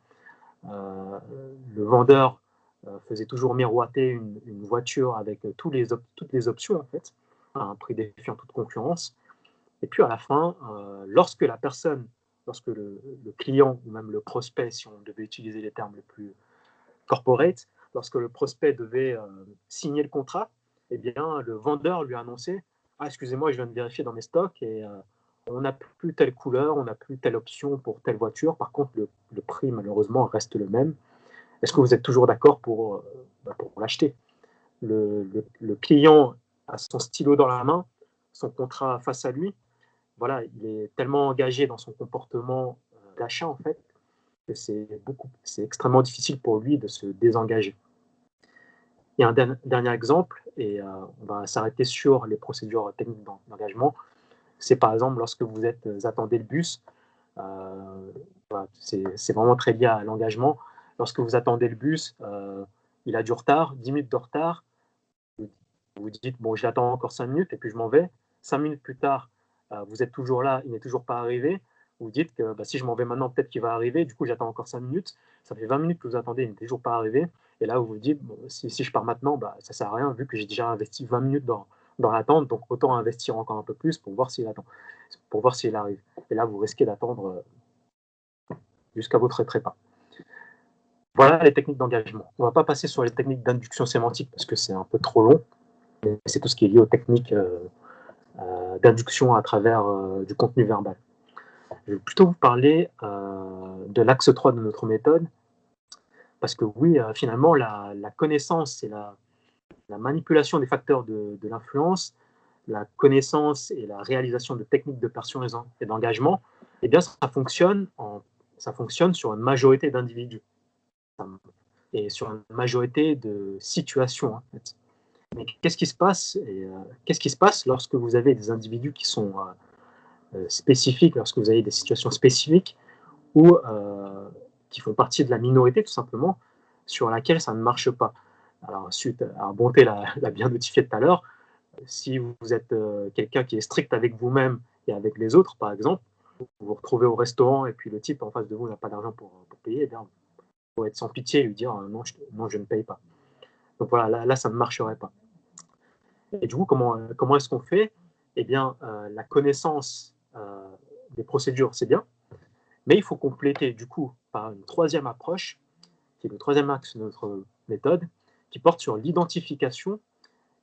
Speaker 1: Le vendeur faisait toujours miroiter une voiture avec toutes les options, en fait, à un prix défiant toute concurrence. Et puis à la fin, lorsque le client ou même le prospect, si on devait utiliser les termes les plus corporate, lorsque le prospect devait signer le contrat, eh bien, le vendeur lui annonçait « Ah, excusez-moi, je viens de vérifier dans mes stocks et on n'a plus telle couleur, on n'a plus telle option pour telle voiture. Par contre, le prix, malheureusement, reste le même. Est-ce que vous êtes toujours d'accord pour l'acheter ?» Le client a son stylo dans la main, son contrat face à lui. Voilà, il est tellement engagé dans son comportement d'achat, en fait, que c'est extrêmement difficile pour lui de se désengager. Il y a un dernier exemple, et on va s'arrêter sur les procédures techniques d'engagement. C'est par exemple lorsque vous attendez le bus, voilà, c'est vraiment très lié à l'engagement. Lorsque vous attendez le bus, il a du retard, 10 minutes de retard, vous dites, bon, j'attends encore 5 minutes et puis je m'en vais. 5 minutes plus tard, vous êtes toujours là, il n'est toujours pas arrivé. Vous dites que si je m'en vais maintenant, peut-être qu'il va arriver. Du coup, j'attends encore 5 minutes. Ça fait 20 minutes que vous attendez, il n'est toujours pas arrivé. Et là, vous vous dites, bon, si je pars maintenant, ça ne sert à rien vu que j'ai déjà investi 20 minutes dans l'attente. Donc, autant investir encore un peu plus pour voir s'il attend, pour voir s'il arrive. Et là, vous risquez d'attendre jusqu'à votre trépas. Voilà les techniques d'engagement. On ne va pas passer sur les techniques d'induction sémantique parce que c'est un peu trop long. Mais c'est tout ce qui est lié aux techniques d'induction à travers du contenu verbal. Je vais plutôt vous parler de l'axe 3 de notre méthode, parce que oui, finalement, la connaissance et la manipulation des facteurs de l'influence, la connaissance et la réalisation de techniques de persuasion et d'engagement, eh bien, ça fonctionne sur une majorité d'individus et sur une majorité de situations, en fait. Mais qu'est-ce qui se passe lorsque vous avez des individus qui sont spécifiques, lorsque vous avez des situations spécifiques ou qui font partie de la minorité, tout simplement, sur laquelle ça ne marche pas? Alors, suite à Bonté l'a bien notifié tout à l'heure, si vous êtes quelqu'un qui est strict avec vous-même et avec les autres, par exemple, vous vous retrouvez au restaurant et puis le type en face de vous n'a pas d'argent pour payer, eh bien, il faut être sans pitié et lui dire non, non, je ne paye pas. Donc voilà, là, ça ne marcherait pas. Et du coup, comment est-ce qu'on fait? Eh bien, la connaissance des procédures, c'est bien, mais il faut compléter du coup par une troisième approche, qui est le troisième axe de notre méthode, qui porte sur l'identification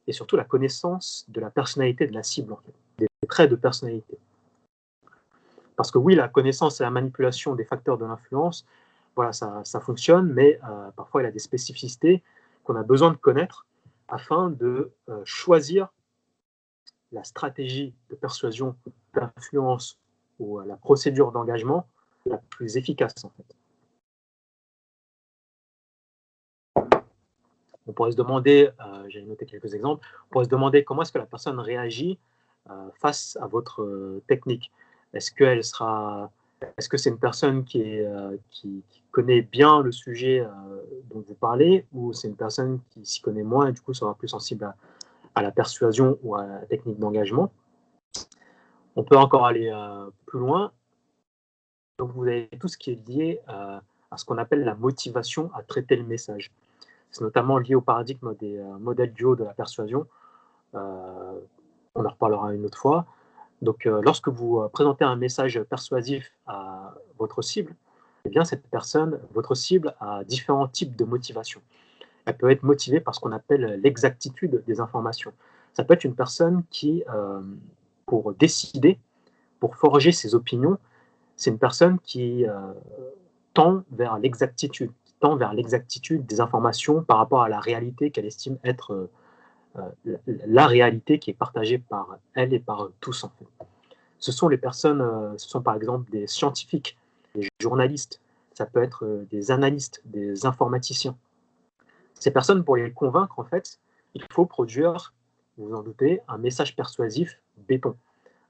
Speaker 1: et surtout la connaissance de la personnalité de la cible, en fait, des traits de personnalité. Parce que oui, la connaissance et la manipulation des facteurs de l'influence, voilà, ça fonctionne, mais parfois il y a des spécificités qu'on a besoin de connaître afin de choisir la stratégie de persuasion, d'influence ou la procédure d'engagement la plus efficace, en fait. On pourrait se demander, j'ai noté quelques exemples, on pourrait se demander comment est-ce que la personne réagit face à votre technique. Est-ce qu'elle sera, est-ce que c'est une personne qui connaît bien le sujet dont vous parlez, ou c'est une personne qui s'y connaît moins et du coup sera plus sensible à la persuasion ou à la technique d'engagement? On peut encore aller plus loin. Donc vous avez tout ce qui est lié à ce qu'on appelle la motivation à traiter le message. C'est notamment lié au paradigme des modèles du haut de la persuasion. Euh, on en reparlera une autre fois. Donc, lorsque vous présentez un message persuasif à votre cible, eh bien, cette personne, votre cible, a différents types de motivation. Elle peut être motivée par ce qu'on appelle l'exactitude des informations. Ça peut être une personne qui, pour décider, pour forger ses opinions, c'est une personne qui tend vers l'exactitude, qui tend vers l'exactitude des informations par rapport à la réalité qu'elle estime être la réalité qui est partagée par elle et par tous, en fait. Ce sont les personnes, ce sont par exemple des scientifiques, des journalistes, ça peut être des analystes, des informaticiens. Ces personnes, pour les convaincre, en fait, il faut produire, vous vous en doutez, un message persuasif béton.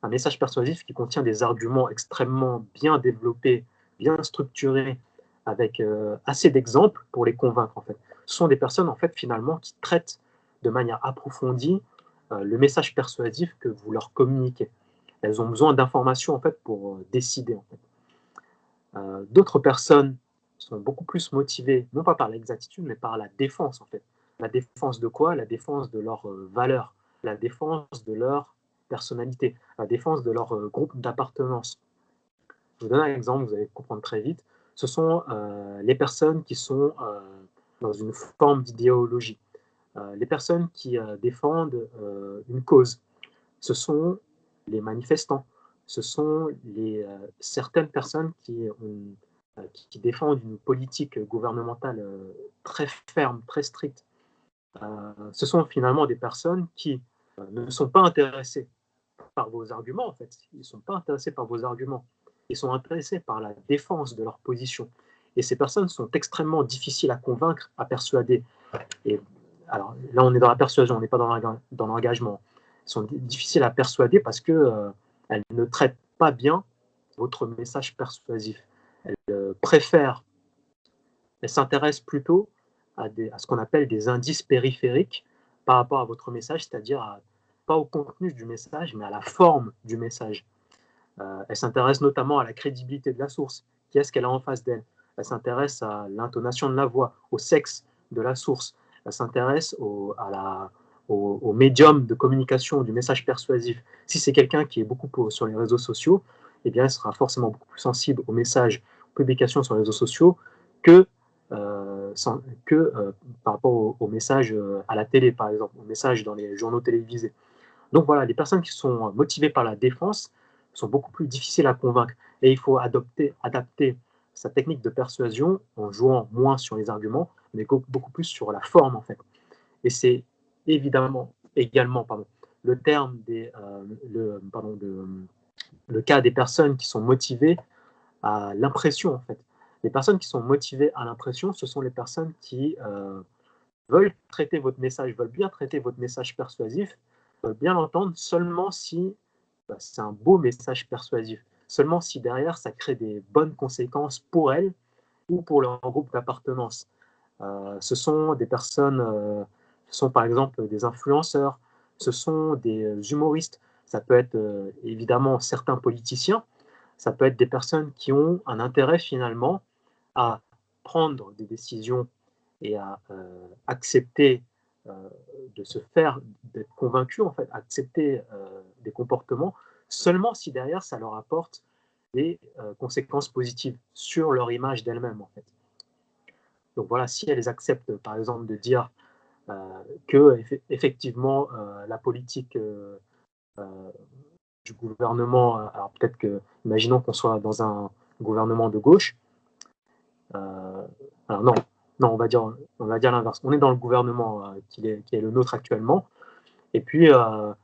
Speaker 1: Un message persuasif qui contient des arguments extrêmement bien développés, bien structurés, avec assez d'exemples pour les convaincre, en fait. Ce sont des personnes, en fait, finalement, qui traitent de manière approfondie le message persuasif que vous leur communiquez. Elles ont besoin d'informations, en fait, pour décider, en fait. D'autres personnes sont beaucoup plus motivées, non pas par l'exactitude, mais par la défense, en fait. La défense de quoi? La défense de leurs valeurs, la défense de leur personnalité, la défense de leur groupe d'appartenance. Je vous donne un exemple, vous allez comprendre très vite. Ce sont les personnes qui sont dans une forme d'idéologie, les personnes qui défendent une cause. Ce sont les manifestants, ce sont certaines personnes qui défendent une politique gouvernementale très ferme, très stricte. Ce sont finalement des personnes qui ne sont pas intéressées par vos arguments, en fait. Ils ne sont pas intéressés par vos arguments. Ils sont intéressés par la défense de leur position. Et ces personnes sont extrêmement difficiles à convaincre, à persuader. Et alors là, on est dans la persuasion, on n'est pas dans l'engagement. Ils sont difficiles à persuader parce qu'elles ne traitent pas bien votre message persuasif. Elles préfèrent, elles s'intéressent plutôt à ce qu'on appelle des indices périphériques par rapport à votre message, c'est-à-dire pas au contenu du message, mais à la forme du message. Elle s'intéresse notamment à la crédibilité de la source. Qui est-ce qu'elle a en face d'elle? Elle s'intéresse à l'intonation de la voix, au sexe de la source. Elle s'intéresse au médium de communication du message persuasif. Si c'est quelqu'un qui est beaucoup sur les réseaux sociaux, eh bien, elle sera forcément beaucoup plus sensible aux messages, aux publications sur les réseaux sociaux que, par rapport aux messages à la télé, par exemple, aux messages dans les journaux télévisés. Donc voilà, les personnes qui sont motivées par la défense sont beaucoup plus difficiles à convaincre. Et il faut adapter sa technique de persuasion en jouant moins sur les arguments, mais beaucoup plus sur la forme, en fait. Et c'est également le terme le cas des personnes qui sont motivées à l'impression, en fait. Les personnes qui sont motivées à l'impression, ce sont les personnes qui veulent traiter votre message, veulent bien traiter votre message persuasif, veulent bien l'entendre seulement si c'est un beau message persuasif, seulement si derrière ça crée des bonnes conséquences pour elles ou pour leur groupe d'appartenance. Ce sont des personnes, ce sont par exemple des influenceurs, ce sont des humoristes, ça peut être évidemment certains politiciens, Ça peut être des personnes qui ont un intérêt finalement à prendre des décisions et à accepter de se faire, d'être convaincus en fait, accepter des comportements seulement si derrière ça leur apporte des conséquences positives sur leur image d'elles-mêmes en fait. Donc voilà, si elles acceptent par exemple de dire que effectivement la politique du gouvernement, alors peut-être que, imaginons qu'on soit dans un gouvernement de gauche, alors non, on va dire l'inverse. On est dans le gouvernement qui est le nôtre actuellement, et puis on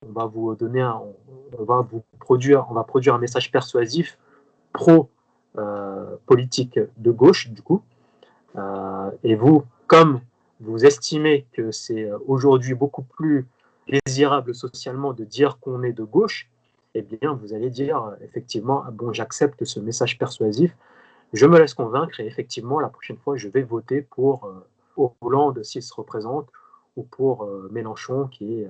Speaker 1: va vous donner on va produire un message persuasif pro politique de gauche du coup, et vous, comme vous estimez que c'est aujourd'hui beaucoup plus désirable socialement de dire qu'on est de gauche, eh bien vous allez dire effectivement bon, j'accepte ce message persuasif, je me laisse convaincre et effectivement la prochaine fois je vais voter pour Hollande s'il se représente, ou pour Mélenchon qui est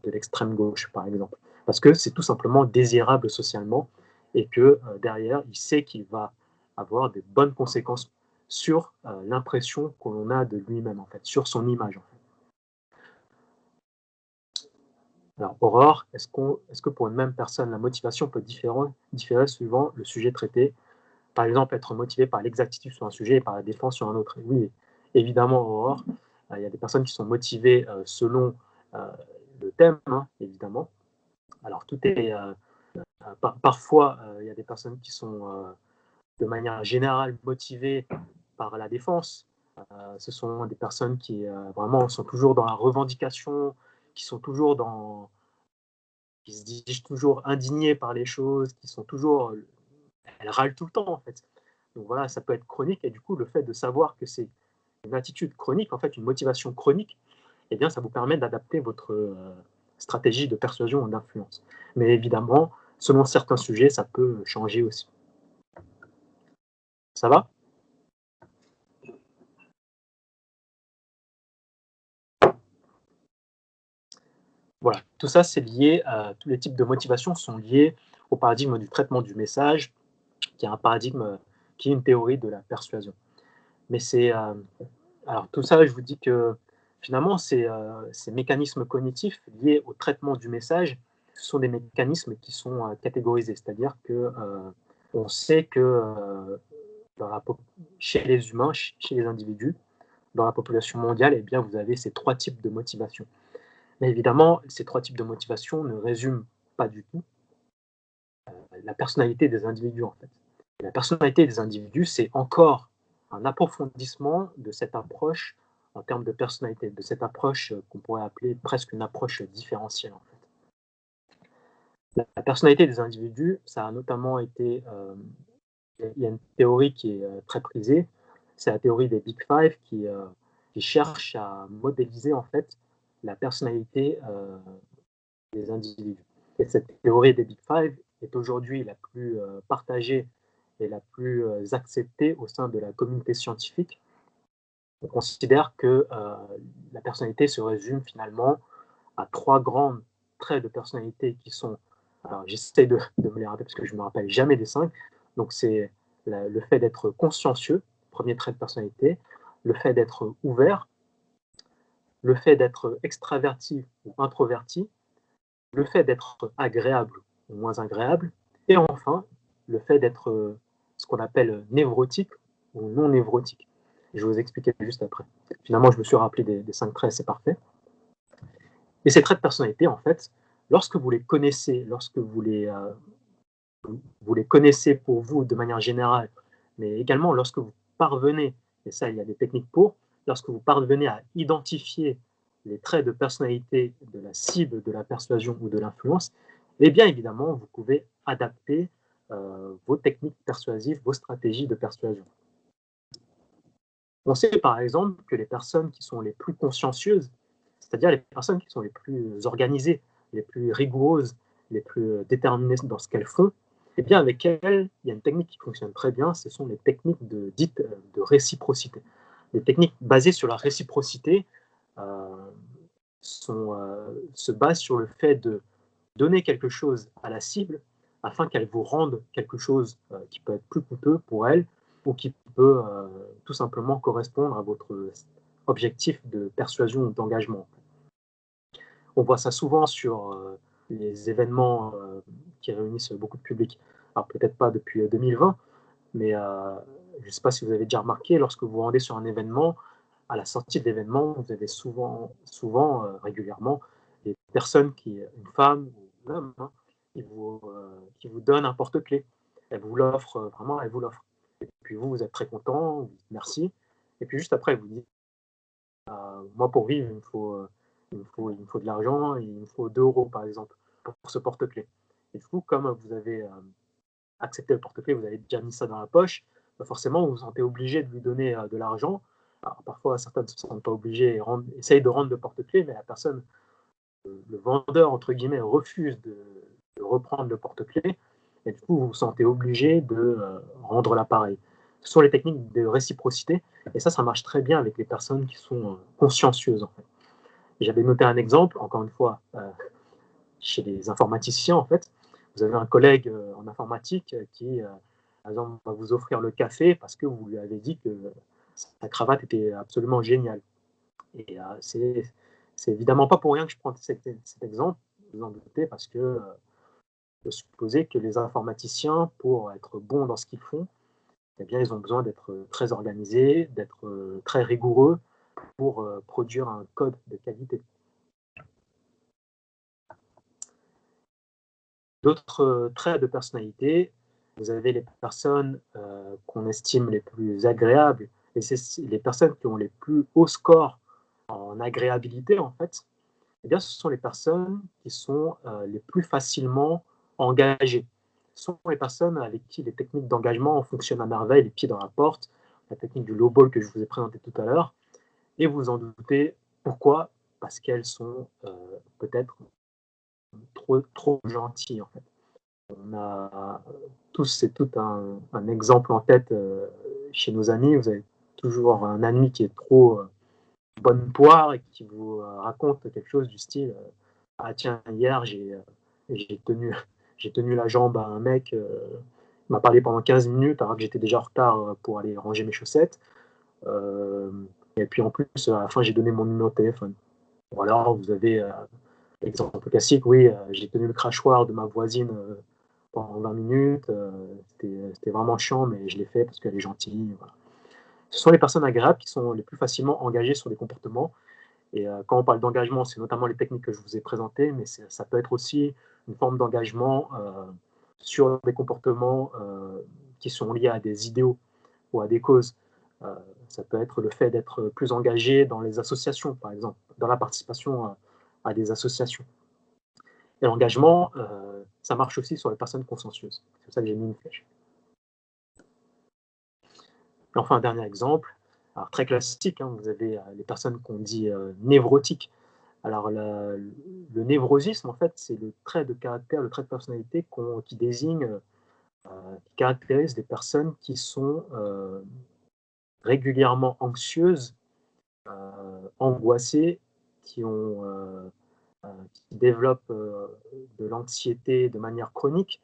Speaker 1: de l'extrême gauche par exemple, parce que c'est tout simplement désirable socialement et que derrière il sait qu'il va avoir des bonnes conséquences sur l'impression qu'on a de lui-même en fait, sur son image en fait. Alors Aurore, est-ce que pour une même personne la motivation peut différer suivant le sujet traité? Par exemple, être motivé par l'exactitude sur un sujet et par la défense sur un autre. Oui, évidemment, Aurore, il y a des personnes qui sont motivées selon le thème, hein, évidemment. Alors, tout est. Parfois, il y a des personnes qui sont de manière générale motivées par la défense. Ce sont des personnes qui vraiment sont toujours dans la revendication, qui sont toujours qui se disent toujours indignées par les choses, qui sont toujours. Elles râlent tout le temps, en fait. Donc voilà, ça peut être chronique, et du coup, le fait de savoir que c'est une attitude chronique, en fait, une motivation chronique, eh bien, ça vous permet d'adapter votre stratégie de persuasion ou d'influence. Mais évidemment, selon certains sujets, ça peut changer aussi. Ça va? Voilà, tout ça, c'est lié tous les types de motivation sont liés au paradigme du traitement du message, qui est un paradigme, qui est une théorie de la persuasion. Mais c'est, alors tout ça, je vous dis que finalement, ces mécanismes cognitifs liés au traitement du message, ce sont des mécanismes qui sont catégorisés. C'est-à-dire que on sait que dans chez les humains, chez les individus, dans la population mondiale, eh bien, vous avez ces trois types de motivation. Mais évidemment, ces trois types de motivation ne résument pas du tout la personnalité des individus, en fait. Et la personnalité des individus, c'est encore un approfondissement de cette approche en termes de personnalité, de cette approche qu'on pourrait appeler presque une approche différentielle, en fait. La personnalité des individus, ça a notamment été, il y a une théorie qui est très prisée, c'est la théorie des Big Five qui cherche à modéliser en fait la personnalité des individus. Et cette théorie des Big Five est aujourd'hui la plus partagée et la plus acceptée au sein de la communauté scientifique. On considère que la personnalité se résume finalement à trois grands traits de personnalité qui sont, alors j'essaie de me les rappeler parce que je ne me rappelle jamais des cinq, donc c'est le fait d'être consciencieux, premier trait de personnalité, le fait d'être ouvert, le fait d'être extraverti ou introverti, le fait d'être agréable ou moins agréable, et enfin, le fait d'être ce qu'on appelle névrotique ou non névrotique. Je vais vous expliquer juste après. Finalement, je me suis rappelé des cinq traits, c'est parfait. Et ces traits de personnalité, en fait, lorsque vous les connaissez, lorsque vous les connaissez pour vous de manière générale, mais également lorsque vous parvenez, et ça, il y a des techniques pour, lorsque vous parvenez à identifier les traits de personnalité de la cible de la persuasion ou de l'influence, eh bien évidemment, vous pouvez adapter vos techniques persuasives, vos stratégies de persuasion. On sait par exemple que les personnes qui sont les plus consciencieuses, c'est-à-dire les personnes qui sont les plus organisées, les plus rigoureuses, les plus déterminées dans ce qu'elles font, eh bien avec elles, il y a une technique qui fonctionne très bien, ce sont les techniques dites de réciprocité. Les techniques basées sur la réciprocité se basent sur le fait de donner quelque chose à la cible afin qu'elles vous rendent quelque chose qui peut être plus coûteux pour elles ou qui peut tout simplement correspondre à votre objectif de persuasion ou d'engagement. On voit ça souvent sur les événements qui réunissent beaucoup de public. Alors peut-être pas depuis 2020, mais je ne sais pas si vous avez déjà remarqué, lorsque vous vous rendez sur un événement, à la sortie de l'événement, vous avez régulièrement, des personnes une femme ou un homme, hein, qui vous donne un porte-clés. Elle vous l'offre, vraiment, elle vous l'offre. Et puis vous, vous êtes très content, vous dites merci. Et puis juste après, vous dites, moi pour vivre, il me faut de l'argent, et il me faut 2 euros par exemple pour ce porte-clés. Et du coup, comme vous avez accepté le porte-clés, vous avez déjà mis ça dans la poche, bah forcément vous vous sentez obligé de lui donner de l'argent. Alors, parfois, certaines ne se sentent pas obligées et essayent de rendre le porte-clés, mais la personne, le vendeur, entre guillemets, refuse de reprendre le porte-clés. Et du coup, vous vous sentez obligé de rendre l'appareil. Ce sont les techniques de réciprocité. Et ça marche très bien avec les personnes qui sont consciencieuses. En fait. J'avais noté un exemple, encore une fois, chez les informaticiens, en fait. Vous avez un collègue en informatique qui, par exemple, va vous offrir le café parce que vous lui avez dit que sa cravate était absolument géniale. Et c'est évidemment pas pour rien que je prends cet exemple, vous en doutez, parce que je peux supposer que les informaticiens, pour être bons dans ce qu'ils font, eh bien, ils ont besoin d'être très organisés, d'être très rigoureux pour produire un code de qualité. D'autres traits de personnalité, vous avez les personnes qu'on estime les plus agréables, et c'est les personnes qui ont les plus hauts scores en agréabilité, en fait, eh bien, ce sont les personnes qui sont les plus facilement engagées. Ce sont les personnes avec qui les techniques d'engagement fonctionnent à merveille, les pieds dans la porte, la technique du low ball que je vous ai présentée tout à l'heure. Et vous en doutez pourquoi? Parce qu'elles sont peut-être trop gentilles, en fait. On a tous, c'est tout un exemple en tête chez nos amis. Vous avez toujours un ami qui est trop bonne poire et qui vous raconte quelque chose du style ah tiens, hier j'ai tenu, j'ai tenu la jambe à un mec, il m'a parlé pendant 15 minutes alors que j'étais déjà en retard pour aller ranger mes chaussettes. Et puis en plus, à la fin, j'ai donné mon numéro de téléphone. Ou alors, vous avez l'exemple classique, oui, j'ai tenu le crachoir de ma voisine pendant 20 minutes, c'était vraiment chiant, mais je l'ai fait parce qu'elle est gentille. Voilà. Ce sont les personnes agréables qui sont les plus facilement engagées sur des comportements. Et quand on parle d'engagement, c'est notamment les techniques que je vous ai présentées, mais ça peut être aussi une forme d'engagement sur des comportements qui sont liés à des idéaux ou à des causes. Ça peut être le fait d'être plus engagé dans les associations, par exemple, dans la participation à des associations. Et l'engagement, ça marche aussi sur les personnes consciencieuses. C'est pour ça que j'ai mis une flèche. Et enfin, un dernier exemple, alors très classique, hein, vous avez les personnes qu'on dit névrotiques. Alors, le névrosisme, en fait, c'est le trait de caractère, le trait de personnalité qui désigne, qui caractérise des personnes qui sont régulièrement anxieuses, angoissées, qui, ont, qui développent de l'anxiété de manière chronique,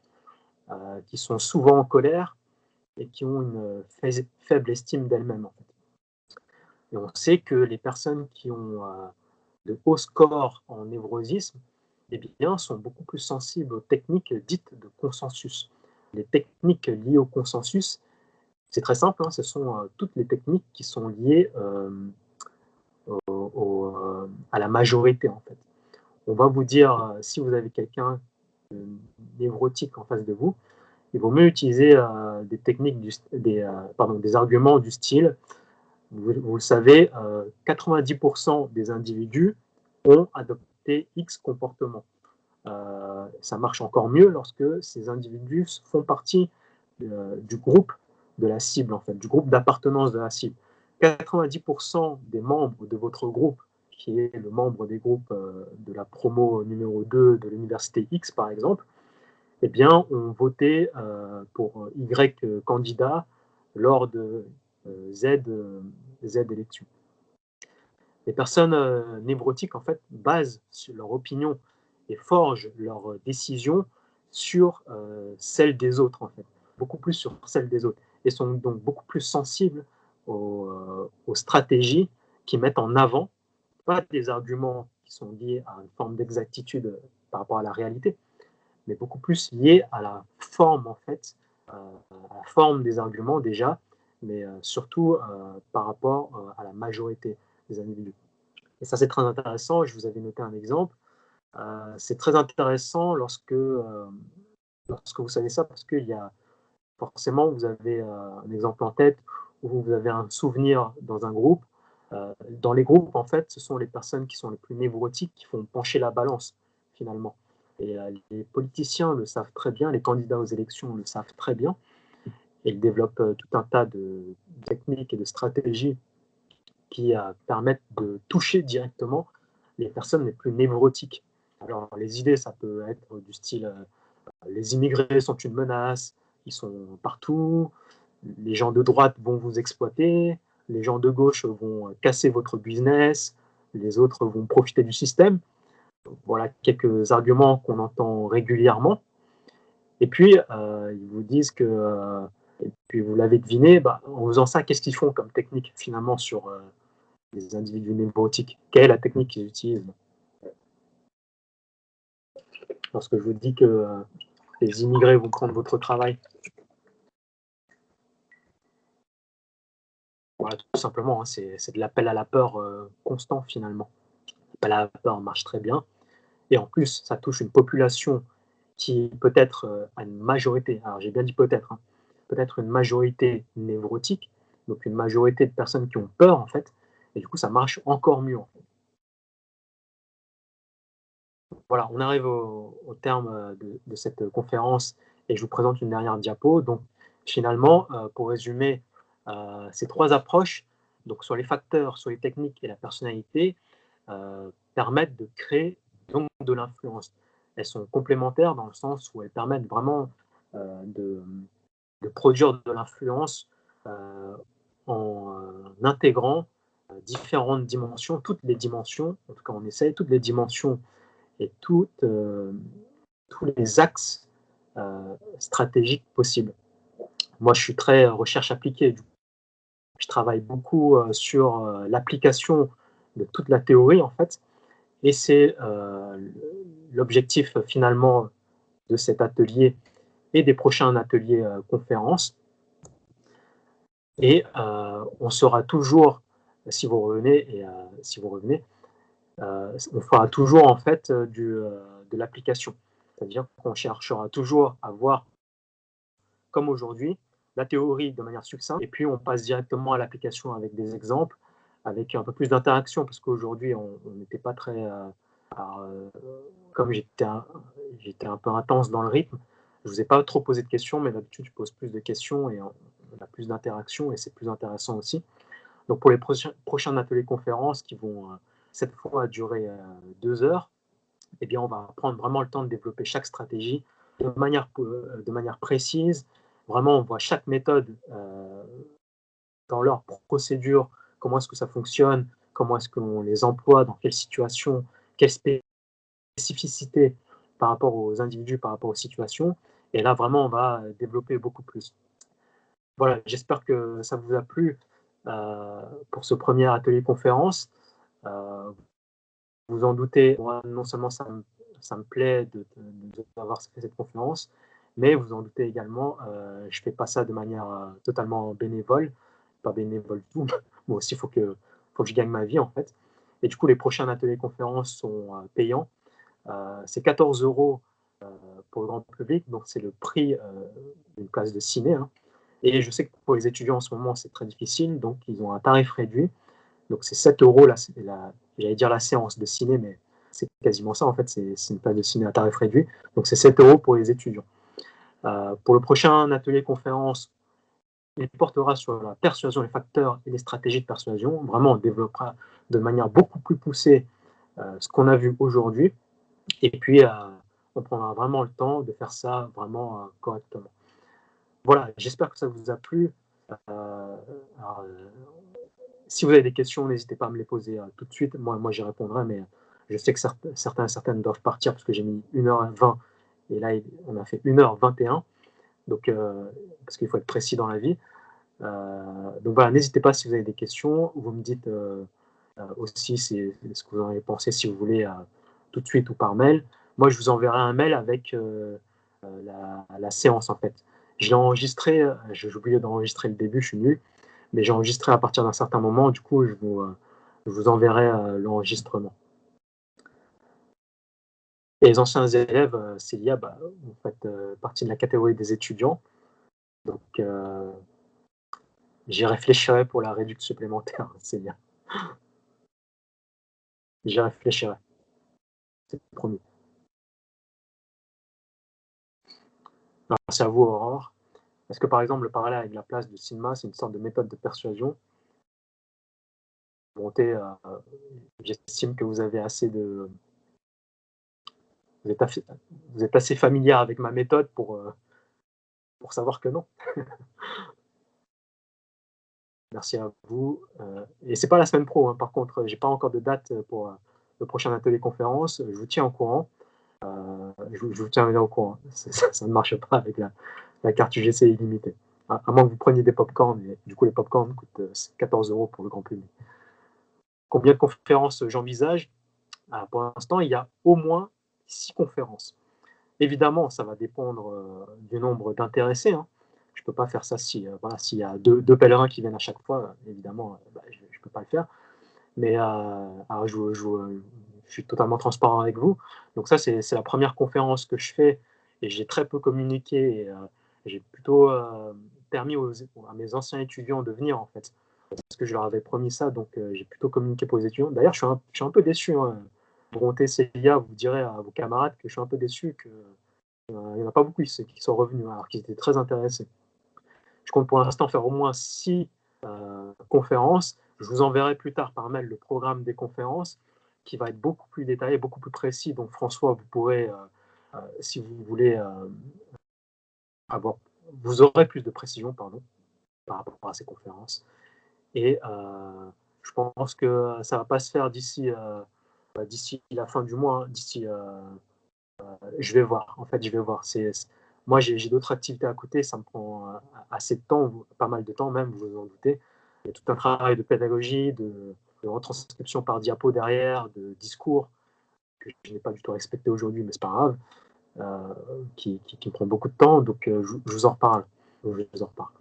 Speaker 1: qui sont souvent en colère et qui ont une faible estime d'elles-mêmes. En fait. Et on sait que les personnes qui ont de hauts scores en névrosisme eh bien, sont beaucoup plus sensibles aux techniques dites de consensus. Les techniques liées au consensus, c'est très simple, hein, ce sont toutes les techniques qui sont liées à la majorité, en fait. On va vous dire, si vous avez quelqu'un névrotique en face de vous, il vaut mieux utiliser des techniques, des arguments du style, vous le savez, 90% des individus ont adopté X comportement. Ça marche encore mieux lorsque ces individus font partie du groupe de la cible, en fait, du groupe d'appartenance de la cible. 90% des membres de votre groupe, qui est le membre des groupes de la promo numéro 2 de l'université X, par exemple, eh bien, ont voté pour Y candidat lors de Z élections. Les personnes névrotiques, en fait, basent sur leur opinion et forgent leurs décisions sur celle des autres, en fait, beaucoup plus sur celle des autres, et sont donc beaucoup plus sensibles aux stratégies qui mettent en avant, pas des arguments qui sont liés à une forme d'exactitude par rapport à la réalité, mais beaucoup plus liés à la forme, en fait, à la forme des arguments déjà, mais surtout par rapport à la majorité des individus. Et ça, c'est très intéressant. Je vous avais noté un exemple. C'est très intéressant lorsque vous savez ça, parce qu'il y a forcément, vous avez un exemple en tête où vous avez un souvenir dans un groupe. Dans les groupes, en fait, ce sont les personnes qui sont les plus névrotiques qui font pencher la balance, finalement. Et les politiciens le savent très bien, les candidats aux élections le savent très bien, et ils développent tout un tas de techniques et de stratégies qui permettent de toucher directement les personnes les plus névrotiques. Alors, les idées, ça peut être du style les immigrés sont une menace, ils sont partout, les gens de droite vont vous exploiter, les gens de gauche vont casser votre business, les autres vont profiter du système. Donc, voilà quelques arguments qu'on entend régulièrement. Et puis, ils vous disent que, et puis vous l'avez deviné, bah, en faisant ça, qu'est-ce qu'ils font comme technique finalement sur les individus névrotiques? Quelle est la technique qu'ils utilisent? Lorsque je vous dis que les immigrés vont prendre votre travail, voilà, tout simplement, hein, c'est de l'appel à la peur constant finalement. L'appel à la peur marche très bien. Et en plus, ça touche une population qui peut-être a une majorité, alors j'ai bien dit peut-être, hein, peut-être une majorité névrotique, donc une majorité de personnes qui ont peur en fait, et du coup ça marche encore mieux. En fait. Voilà, on arrive au terme de cette conférence et je vous présente une dernière diapo. Donc finalement, pour résumer, ces trois approches, donc sur les facteurs, sur les techniques et la personnalité, permettent de créer donc de l'influence. Elles sont complémentaires dans le sens où elles permettent vraiment de produire de l'influence en intégrant différentes dimensions, toutes les dimensions, en tout cas on essaye, toutes les dimensions et tous les axes stratégiques possibles. Moi, je suis très recherche appliquée. Je travaille beaucoup sur l'application de toute la théorie, en fait. Et c'est l'objectif finalement de cet atelier et des prochains ateliers conférences. Et on sera toujours, si vous revenez, si vous revenez, on fera toujours en fait de l'application. C'est-à-dire qu'on cherchera toujours à voir, comme aujourd'hui, la théorie de manière succincte, et puis on passe directement à l'application avec des exemples, avec un peu plus d'interaction, parce qu'aujourd'hui, on n'était pas très... alors, comme j'étais un peu intense dans le rythme, je ne vous ai pas trop posé de questions, mais d'habitude, je pose plus de questions et on a plus d'interaction, et c'est plus intéressant aussi. Donc pour les prochains ateliers conférences qui vont cette fois durer 2 heures, eh bien, on va prendre vraiment le temps de développer chaque stratégie de manière précise. Vraiment, on voit chaque méthode dans leur procédure, comment est-ce que ça fonctionne, comment est-ce qu'on les emploie, dans quelles situations, quelles spécificités par rapport aux individus, par rapport aux situations. Et là, vraiment, on va développer beaucoup plus. Voilà, j'espère que ça vous a plu pour ce premier atelier conférence. Euh, vous en doutez, moi, non seulement ça me plaît d'avoir fait cette conférence, mais vous en doutez également, je ne fais pas ça de manière totalement bénévole, pas bénévole du tout. Moi aussi, faut que je gagne ma vie, en fait. Et du coup, les prochains ateliers conférences sont payants. C'est 14 € pour le grand public, donc c'est le prix d'une place de ciné. Hein. Et je sais que pour les étudiants en ce moment, c'est très difficile, donc ils ont un tarif réduit. Donc c'est 7 € j'allais dire la séance de ciné, mais c'est quasiment ça en fait, c'est une place de ciné à tarif réduit. Donc c'est 7 € pour les étudiants. Pour le prochain atelier conférence, il portera sur la persuasion, les facteurs et les stratégies de persuasion. Vraiment, on développera de manière beaucoup plus poussée ce qu'on a vu aujourd'hui. Et puis, on prendra vraiment le temps de faire ça vraiment correctement. Voilà, j'espère que ça vous a plu. Alors, si vous avez des questions, n'hésitez pas à me les poser tout de suite. Moi j'y répondrai, mais je sais que certains et certaines doivent partir parce que j'ai mis 1h20 Et là, on a fait 1h21, donc, parce qu'il faut être précis dans la vie. Donc voilà, n'hésitez pas si vous avez des questions. Vous me dites aussi ce que vous en avez pensé, si vous voulez, tout de suite ou par mail. Moi, je vous enverrai un mail avec la séance, en fait. Je l'ai enregistré, j'ai oublié d'enregistrer le début, je suis nul, mais j'ai enregistré à partir d'un certain moment. Du coup, je vous enverrai l'enregistrement. Et les anciens élèves, Célia, vous faites partie de la catégorie des étudiants. Donc, j'y réfléchirai pour la réduction supplémentaire, Célia. J'y réfléchirai, c'est promis. Merci à vous, Aurore. Est-ce que, par exemple, le parallèle avec la place de cinéma, c'est une sorte de méthode de persuasion? Volonté, j'estime que vous avez assez de... Vous êtes assez familière avec ma méthode pour savoir que non. Merci à vous. Et c'est pas la semaine pro, hein, par contre, j'ai pas encore de date pour le prochain atelier conférence. Je vous tiens au courant. Je vous tiendrai au courant. Ça ne marche pas avec la carte UGC illimitée. À moins que vous preniez des pop-corn, et du coup, les pop-corn coûtent 14 € pour le grand public. Combien de conférences j'envisage? Pour l'instant, il y a au moins 6 conférences. Évidemment, ça va dépendre du nombre d'intéressés, hein. Je ne peux pas faire ça si, voilà, s'il y a deux pèlerins qui viennent à chaque fois, évidemment, je ne peux pas le faire. Mais alors je suis totalement transparent avec vous. Donc ça, c'est la première conférence que je fais et j'ai très peu communiqué. Et, j'ai plutôt permis à mes anciens étudiants de venir, en fait, parce que je leur avais promis ça. Donc j'ai plutôt communiqué pour les étudiants. D'ailleurs, je suis un peu déçu, hein. Bronté, Célia, vous direz à vos camarades que je suis un peu déçu qu'il n'y en a pas beaucoup qui sont revenus, alors qu'ils étaient très intéressés. Je compte pour l'instant faire au moins 6 conférences. Je vous enverrai plus tard par mail le programme des conférences qui va être beaucoup plus détaillé, beaucoup plus précis. Donc François, vous pourrez, si vous voulez, vous aurez plus de précision, pardon, par rapport à ces conférences. Et je pense que ça ne va pas se faire d'ici la fin du mois, hein, je vais voir. En fait, je vais voir. Moi, j'ai d'autres activités à côté. Ça me prend assez de temps, pas mal de temps même, vous vous en doutez. Il y a tout un travail de pédagogie, de retranscription par diapo derrière, de discours que je n'ai pas du tout respecté aujourd'hui, mais c'est pas grave, qui me prend beaucoup de temps. Donc, je vous en reparle. Je vous en reparle.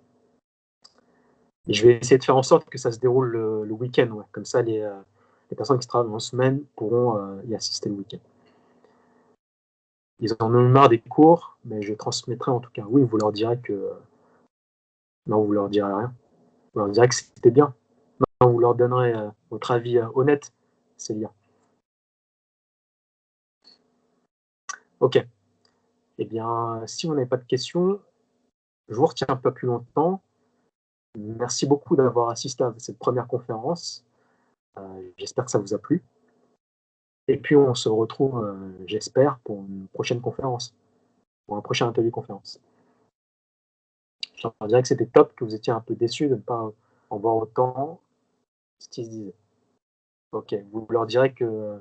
Speaker 1: Et je vais essayer de faire en sorte que ça se déroule le week-end. Ouais. Comme ça, les personnes qui travaillent en semaine pourront y assister le week-end. Ils en ont eu marre des cours, mais je transmettrai en tout cas. Oui, vous leur direz que... Non, vous leur direz rien. Vous leur direz que c'était bien. Non, vous leur donnerez votre avis honnête, Célia. Ok. Eh bien, si vous n'avez pas de questions, je vous retiens un peu plus longtemps. Merci beaucoup d'avoir assisté à cette première conférence. J'espère que ça vous a plu. Et puis, on se retrouve, j'espère, pour une prochaine conférence, pour un prochain atelier conférence. Je leur dirais que c'était top, que vous étiez un peu déçus de ne pas en voir autant, ce qu'ils se disaient. Ok, vous leur direz que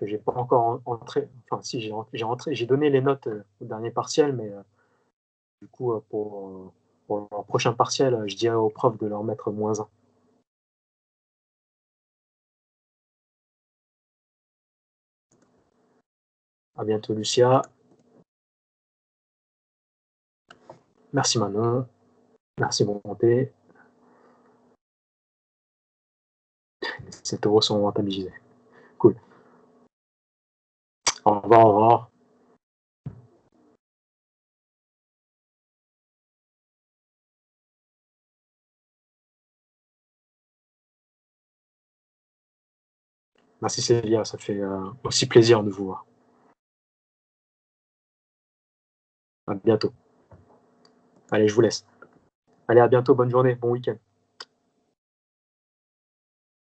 Speaker 1: j'ai pas encore entré, enfin si j'ai donné les notes au dernier partiel, mais du coup pour leur prochain partiel, je dirais aux profs de leur mettre -1. À bientôt Lucia. Merci Manon. Merci Bonté. 7 € sont rentabilisés. Cool. Au revoir, au revoir. Merci Célia, ça fait aussi plaisir de vous voir. À bientôt. Allez, je vous laisse. Allez, à bientôt, bonne journée, bon week-end.